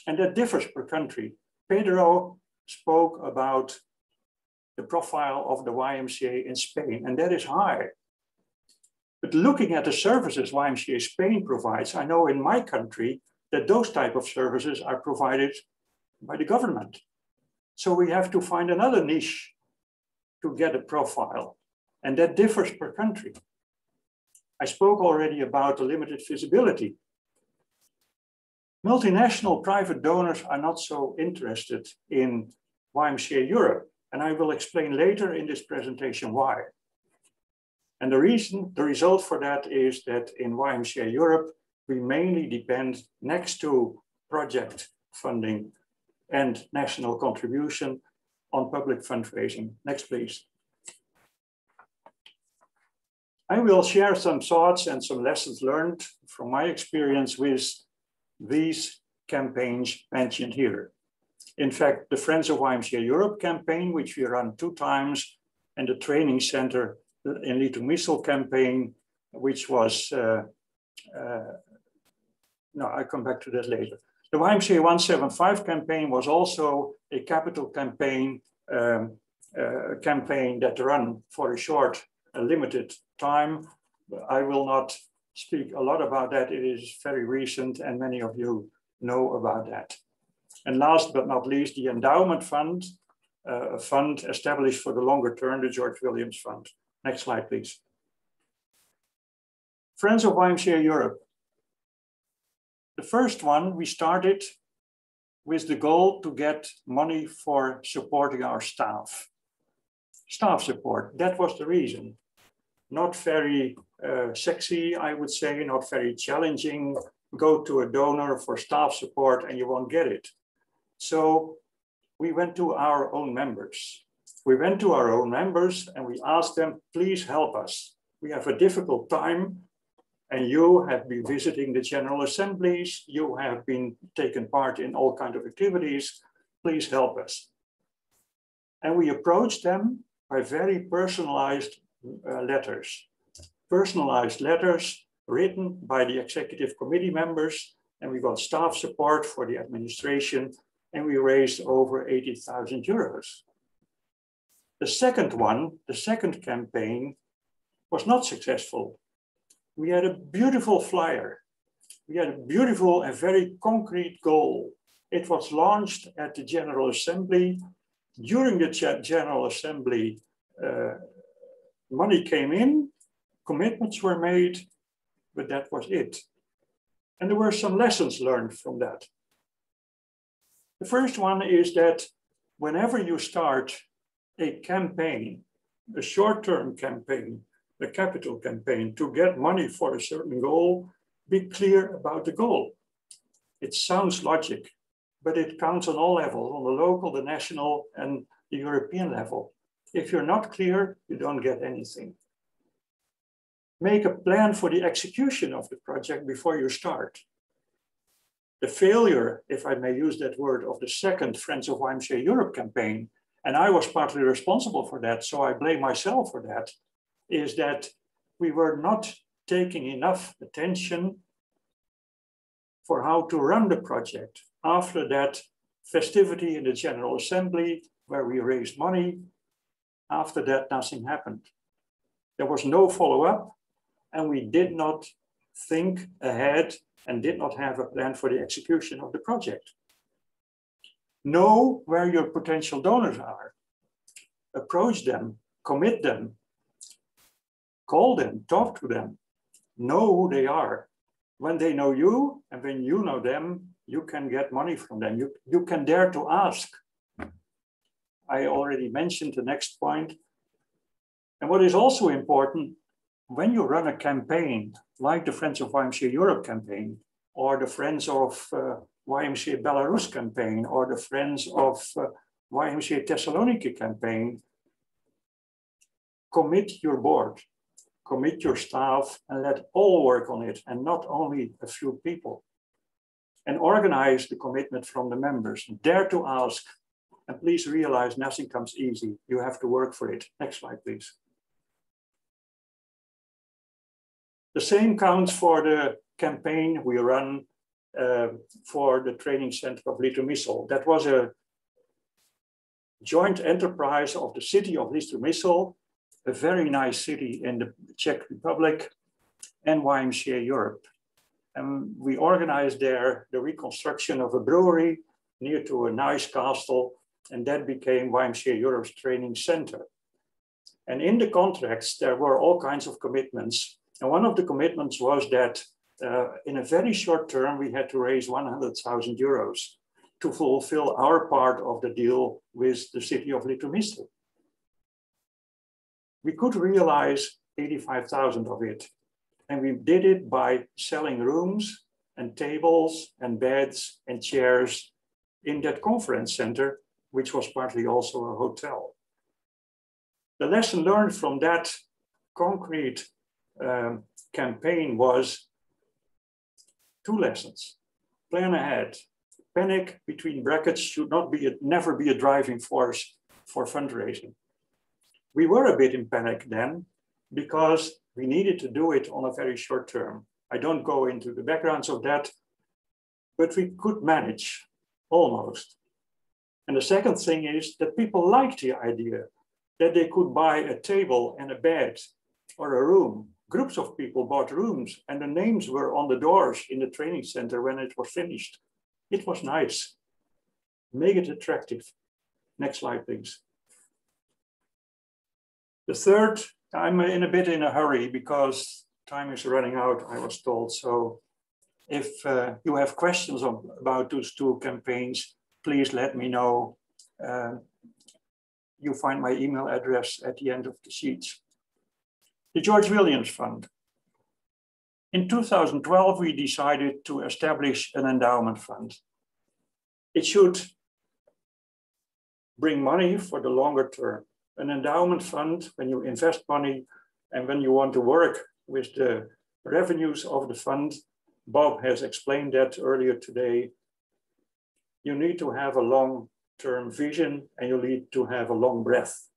and that differs per country. Pedro spoke about the profile of the YMCA in Spain, and that is high. But looking at the services YMCA Spain provides, I know in my country that those type of services are provided by the government. So we have to find another niche to get a profile, and that differs per country. I spoke already about the limited visibility. Multinational private donors are not so interested in YMCA Europe, and I will explain later in this presentation why. And the result for that is that in YMCA Europe, we mainly depend, next to project funding and national contribution, on public fundraising. Next, please. I will share some thoughts and some lessons learned from my experience with these campaigns mentioned here. In fact, the Friends of YMCA Europe campaign, which we run 2 times, and the training center in Litomyšl campaign, which was, no, I'll come back to that later. The YMCA 175 campaign was also a capital campaign, campaign that ran for a short, limited time. I will not speak a lot about that. It is very recent, and many of you know about that. And last but not least, the Endowment Fund, a fund established for the longer term, the George Williams Fund. Next slide, please. Friends of YMCA Europe. The first one, we started with the goal to get money for supporting our staff. Staff support, that was the reason. not very sexy, I would say, not very challenging. Go to a donor for staff support and you won't get it. So we went to our own members. We went to our own members and we asked them, please help us. We have a difficult time and you have been visiting the General Assemblies. You have been taking part in all kinds of activities. Please help us. And we approached them by very personalized letters. Personalized letters written by the executive committee members, and we got staff support for the administration, and we raised over 80,000 euros. The second one, the second campaign, was not successful. We had a beautiful flyer. We had a beautiful and very concrete goal. It was launched at the General Assembly. During the General Assembly, money came in, commitments were made, but that was it. And there were some lessons learned from that. The first one is that whenever you start a campaign, a short-term campaign, a capital campaign to get money for a certain goal, be clear about the goal. It sounds logic, but it counts on all levels, on the local, the national, and the European level. If you're not clear, you don't get anything. Make a plan for the execution of the project before you start. The failure, if I may use that word, of the second Friends of YMCA Europe campaign, and I was partly responsible for that, so I blame myself for that, is that we were not taking enough attention for how to run the project. After that festivity in the General Assembly, where we raised money, after that, nothing happened. There was no follow-up, and we did not think ahead and did not have a plan for the execution of the project. Know where your potential donors are. Approach them, commit them, call them, talk to them, know who they are. When they know you and when you know them, you can get money from them. You can dare to ask. I already mentioned the next point. And what is also important, when you run a campaign, like the Friends of YMCA Europe campaign, or the Friends of YMCA Belarus campaign, or the Friends of YMCA Thessaloniki campaign, commit your board, commit your staff, and let all work on it, and not only a few people. And organize the commitment from the members. Dare to ask, and please realize nothing comes easy. You have to work for it. Next slide, please. The same counts for the campaign we run for the training center of Litomyšl. That was a joint enterprise of the city of Litomyšl, a very nice city in the Czech Republic, and YMCA Europe. And we organized there the reconstruction of a brewery near to a nice castle, and that became YMCA Europe's training center. And in the contracts, there were all kinds of commitments. And one of the commitments was that in a very short term, we had to raise 100,000 euros to fulfill our part of the deal with the city of Litomyšl. We could realize 85,000 of it. And we did it by selling rooms and tables and beds and chairs in that conference center, which was partly also a hotel. The lesson learned from that concrete campaign was two lessons. Plan ahead. Panic, between brackets, should never be a driving force for fundraising. We were a bit in panic then because we needed to do it on a very short term. I don't go into the backgrounds of that, but we could manage almost. And the second thing is that people liked the idea that they could buy a table and a bed or a room. Groups of people bought rooms and the names were on the doors in the training center when it was finished. It was nice. Make it attractive. Next slide, please. The third, I'm in a bit in a hurry because time is running out, I was told. So if you have questions about those two campaigns, please let me know. You find my email address at the end of the sheets. The George Williams Fund. In 2012, we decided to establish an endowment fund. It should bring money for the longer term. An endowment fund, when you invest money and when you want to work with the revenues of the fund, Bob has explained that earlier today, you need to have a long-term vision and you need to have a long breath.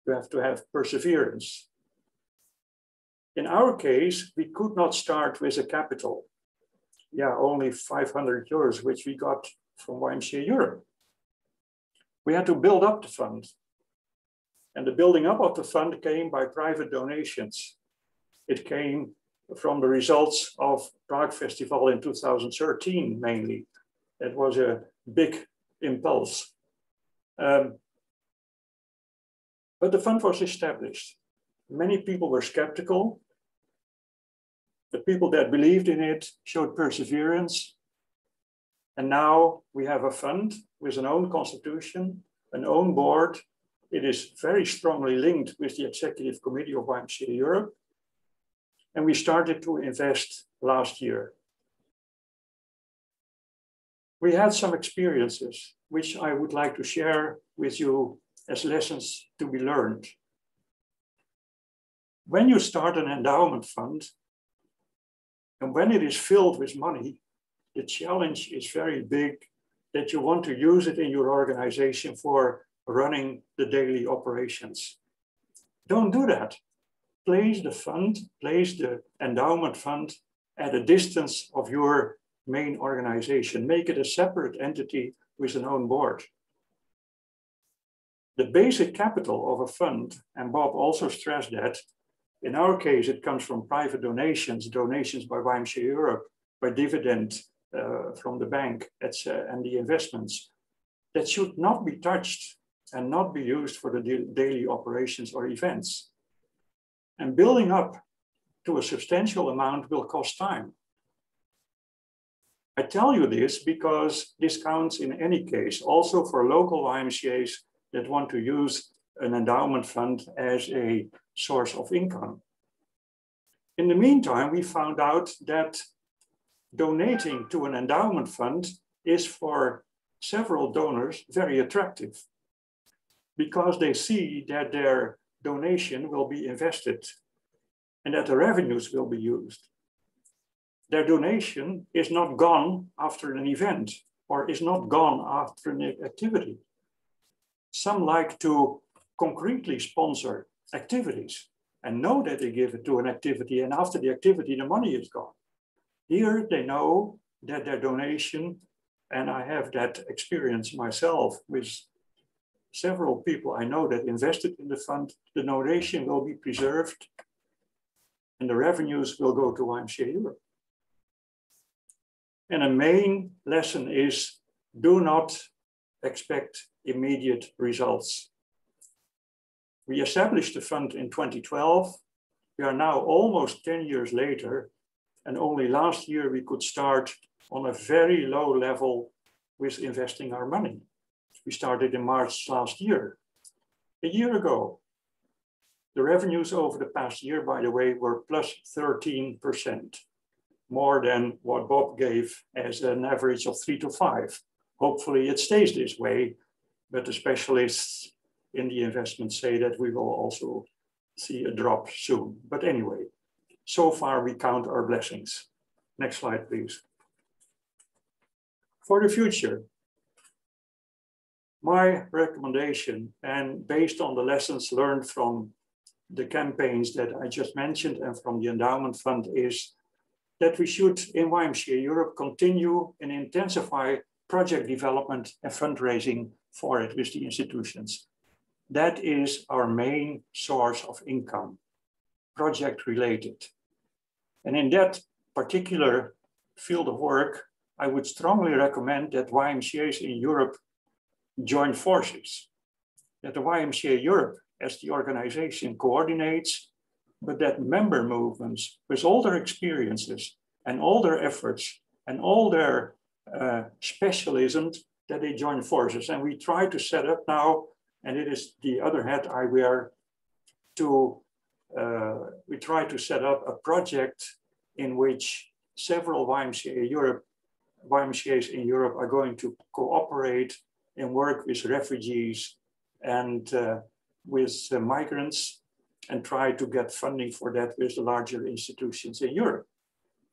You have to have perseverance. In our case, we could not start with a capital. Yeah, only 500 euros, which we got from YMCA Europe. We had to build up the fund. And the building up of the fund came by private donations. It came from the results of Prague Festival in 2013, mainly. It was a big impulse. But the fund was established. Many people were skeptical. The people that believed in it showed perseverance. And now we have a fund with an own constitution, an own board. It is very strongly linked with the executive committee of YMCA Europe. And we started to invest last year. We had some experiences which I would like to share with you as lessons to be learned. When you start an endowment fund, and when it is filled with money, the challenge is very big that you want to use it in your organization for running the daily operations. Don't do that. Place the fund, place the endowment fund at a distance of your main organization. Make it a separate entity with an own board. The basic capital of a fund, and Bob also stressed that, in our case, it comes from private donations, donations by YMCA Europe, by dividend from the bank, and the investments that should not be touched and not be used for the daily operations or events. And building up to a substantial amount will cost time. I tell you this because this counts in any case, also for local YMCAs that want to use an endowment fund as a source of income. In the meantime, we found out that donating to an endowment fund is for several donors very attractive because they see that their donation will be invested and that the revenues will be used. Their donation is not gone after an event or is not gone after an activity. Some like to concretely sponsor activities and know that they give it to an activity, and after the activity, the money is gone. Here they know that their donation, and I have that experience myself with several people I know that invested in the fund, the donation will be preserved and the revenues will go to YMCA Europe. And a main lesson is do not expect immediate results. We established the fund in 2012. We are now almost 10 years later, and only last year we could start on a very low level with investing our money. We started in March last year. A year ago, the revenues over the past year, by the way, were plus 13%, more than what Bob gave as an average of 3 to 5. Hopefully it stays this way, but the specialists in the investment say that we will also see a drop soon. But anyway, so far we count our blessings. Next slide, please. For the future, my recommendation, and based on the lessons learned from the campaigns that I just mentioned and from the endowment fund, is that we should, in YMCA Europe, continue and intensify project development and fundraising for it with the institutions. That is our main source of income, project related. And in that particular field of work, I would strongly recommend that YMCAs in Europe join forces, that the YMCA Europe as the organization coordinates, but that member movements with all their experiences and all their efforts and all their specialisms, that they join forces. And we try to set up now, and it is the other hat I wear, to we try to set up a project in which several YMCAs in Europe are going to cooperate and work with refugees and with migrants and try to get funding for that with the larger institutions in Europe.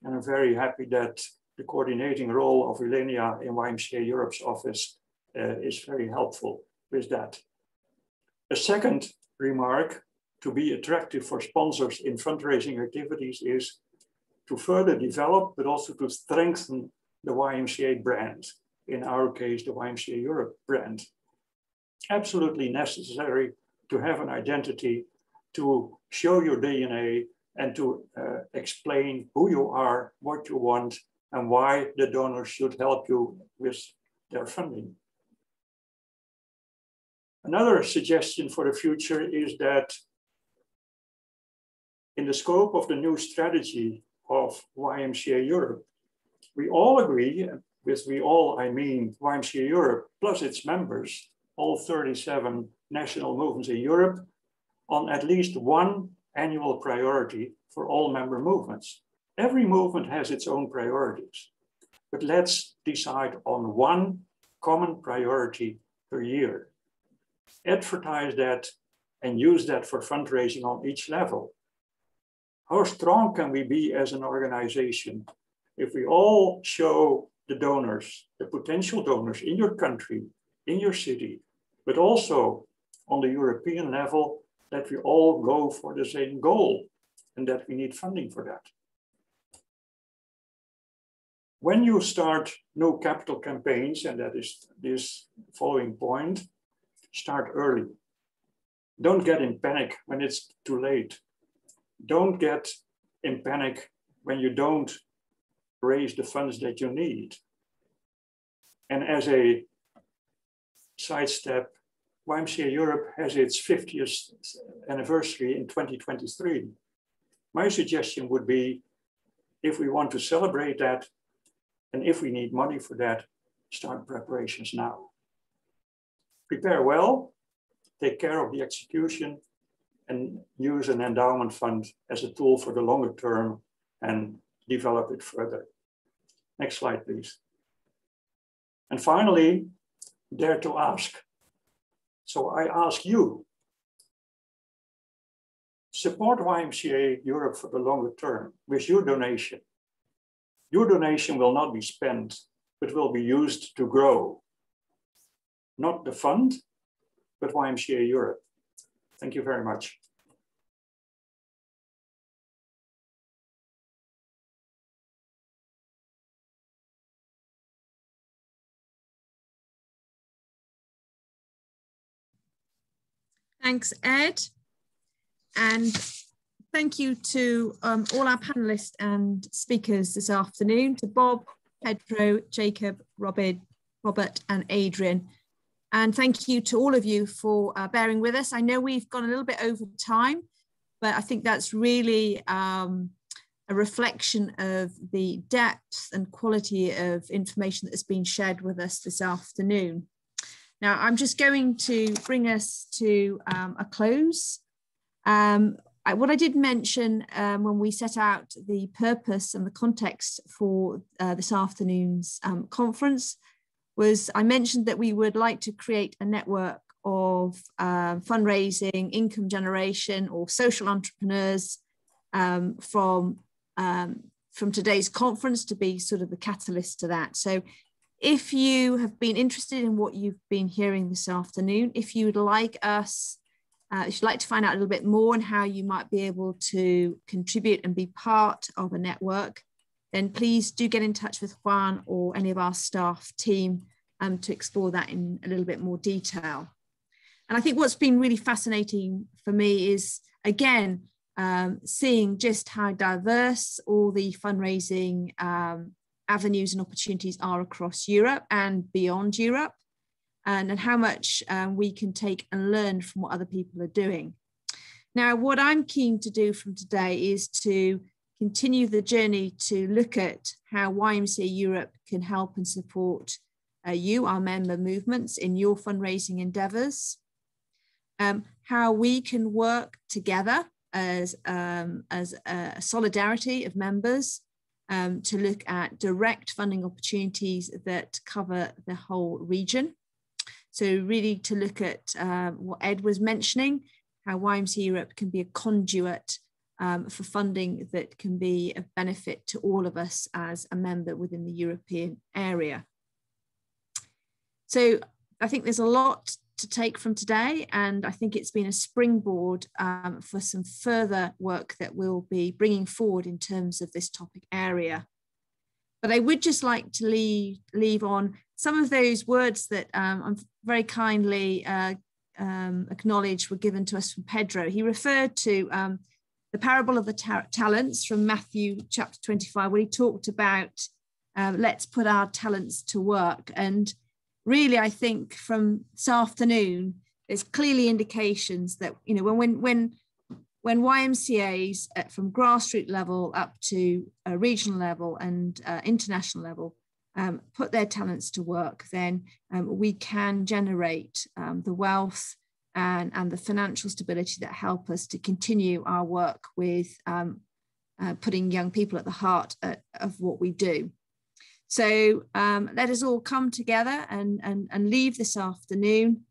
And I'm very happy that the coordinating role of Elenia in YMCA Europe's office is very helpful with that. A second remark, to be attractive for sponsors in fundraising activities, is to further develop, but also to strengthen the YMCA brand. In our case, the YMCA Europe brand. Absolutely necessary to have an identity, to show your DNA, and to explain who you are, what you want, and why the donors should help you with their funding. Another suggestion for the future is that in the scope of the new strategy of YMCA Europe, we all agree, with we all, I mean YMCA Europe plus its members, all 37 national movements in Europe, on at least one annual priority for all member movements. Every movement has its own priorities, but let's decide on one common priority per year. Advertise that and use that for fundraising on each level. How strong can we be as an organization if we all show the donors, the potential donors in your country, in your city, but also on the European level, that we all go for the same goal and that we need funding for that. When you start new capital campaigns, and that is this following point, start early. Don't get in panic when it's too late. Don't get in panic when you don't raise the funds that you need. And as a sidestep, YMCA Europe has its 50th anniversary in 2023. My suggestion would be, if we want to celebrate that, and if we need money for that, start preparations now. Prepare well, take care of the execution, and use an endowment fund as a tool for the longer term and develop it further. Next slide, please. And finally, dare to ask. So I ask you, support YMCA Europe for the longer term with your donation. Your donation will not be spent, but will be used to grow. Not the fund, but YMCA Europe. Thank you very much. Thanks, Ed. And thank you to all our panelists and speakers this afternoon, to Bob, Pedro, Jacob, Robert, and Adrian. And thank you to all of you for bearing with us. I know we've gone a little bit over time, but I think that's really a reflection of the depth and quality of information that has been shared with us this afternoon. Now, I'm just going to bring us to a close. What I did mention when we set out the purpose and the context for this afternoon's conference was I mentioned that we would like to create a network of fundraising, income generation, or social entrepreneurs from today's conference to be sort of the catalyst to that. So if you have been interested in what you've been hearing this afternoon, if you would like us, if you'd like to find out a little bit more on how you might be able to contribute and be part of a network, then please do get in touch with Juan or any of our staff team to explore that in a little bit more detail. And I think what's been really fascinating for me is, again, seeing just how diverse all the fundraising avenues and opportunities are across Europe and beyond Europe, and how much we can take and learn from what other people are doing. Now, what I'm keen to do from today is to continue the journey to look at how YMCA Europe can help and support you, our member movements, in your fundraising endeavours, how we can work together as a solidarity of members, to look at direct funding opportunities that cover the whole region. So really to look at what Ed was mentioning, how YMCA Europe can be a conduit for funding that can be of benefit to all of us as a member within the European area. So I think there's a lot to take from today, and I think it's been a springboard for some further work that we'll be bringing forward in terms of this topic area. But I would just like to leave on some of those words that I'm very kindly acknowledged were given to us from Pedro. He referred to the parable of the talents from Matthew chapter 25, where he talked about let's put our talents to work. And really, I think from this afternoon, there's clearly indications that, you know, when YMCAs from grassroots level up to a regional level and international level put their talents to work, then we can generate the wealth and the financial stability that help us to continue our work with putting young people at the heart of what we do. So let us all come together and leave this afternoon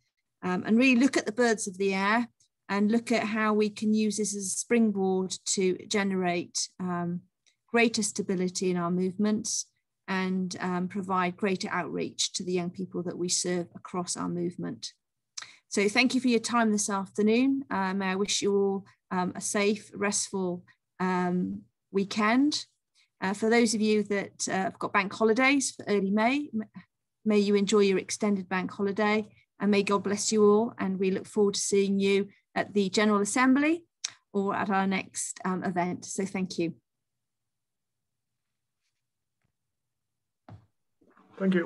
and really look at the birds of the air and look at how we can use this as a springboard to generate greater stability in our movements and provide greater outreach to the young people that we serve across our movement. So thank you for your time this afternoon. May I wish you all a safe, restful weekend. For those of you that have got bank holidays for early May, may you enjoy your extended bank holiday, and may God bless you all. And we look forward to seeing you at the General Assembly or at our next event. So thank you. Thank you.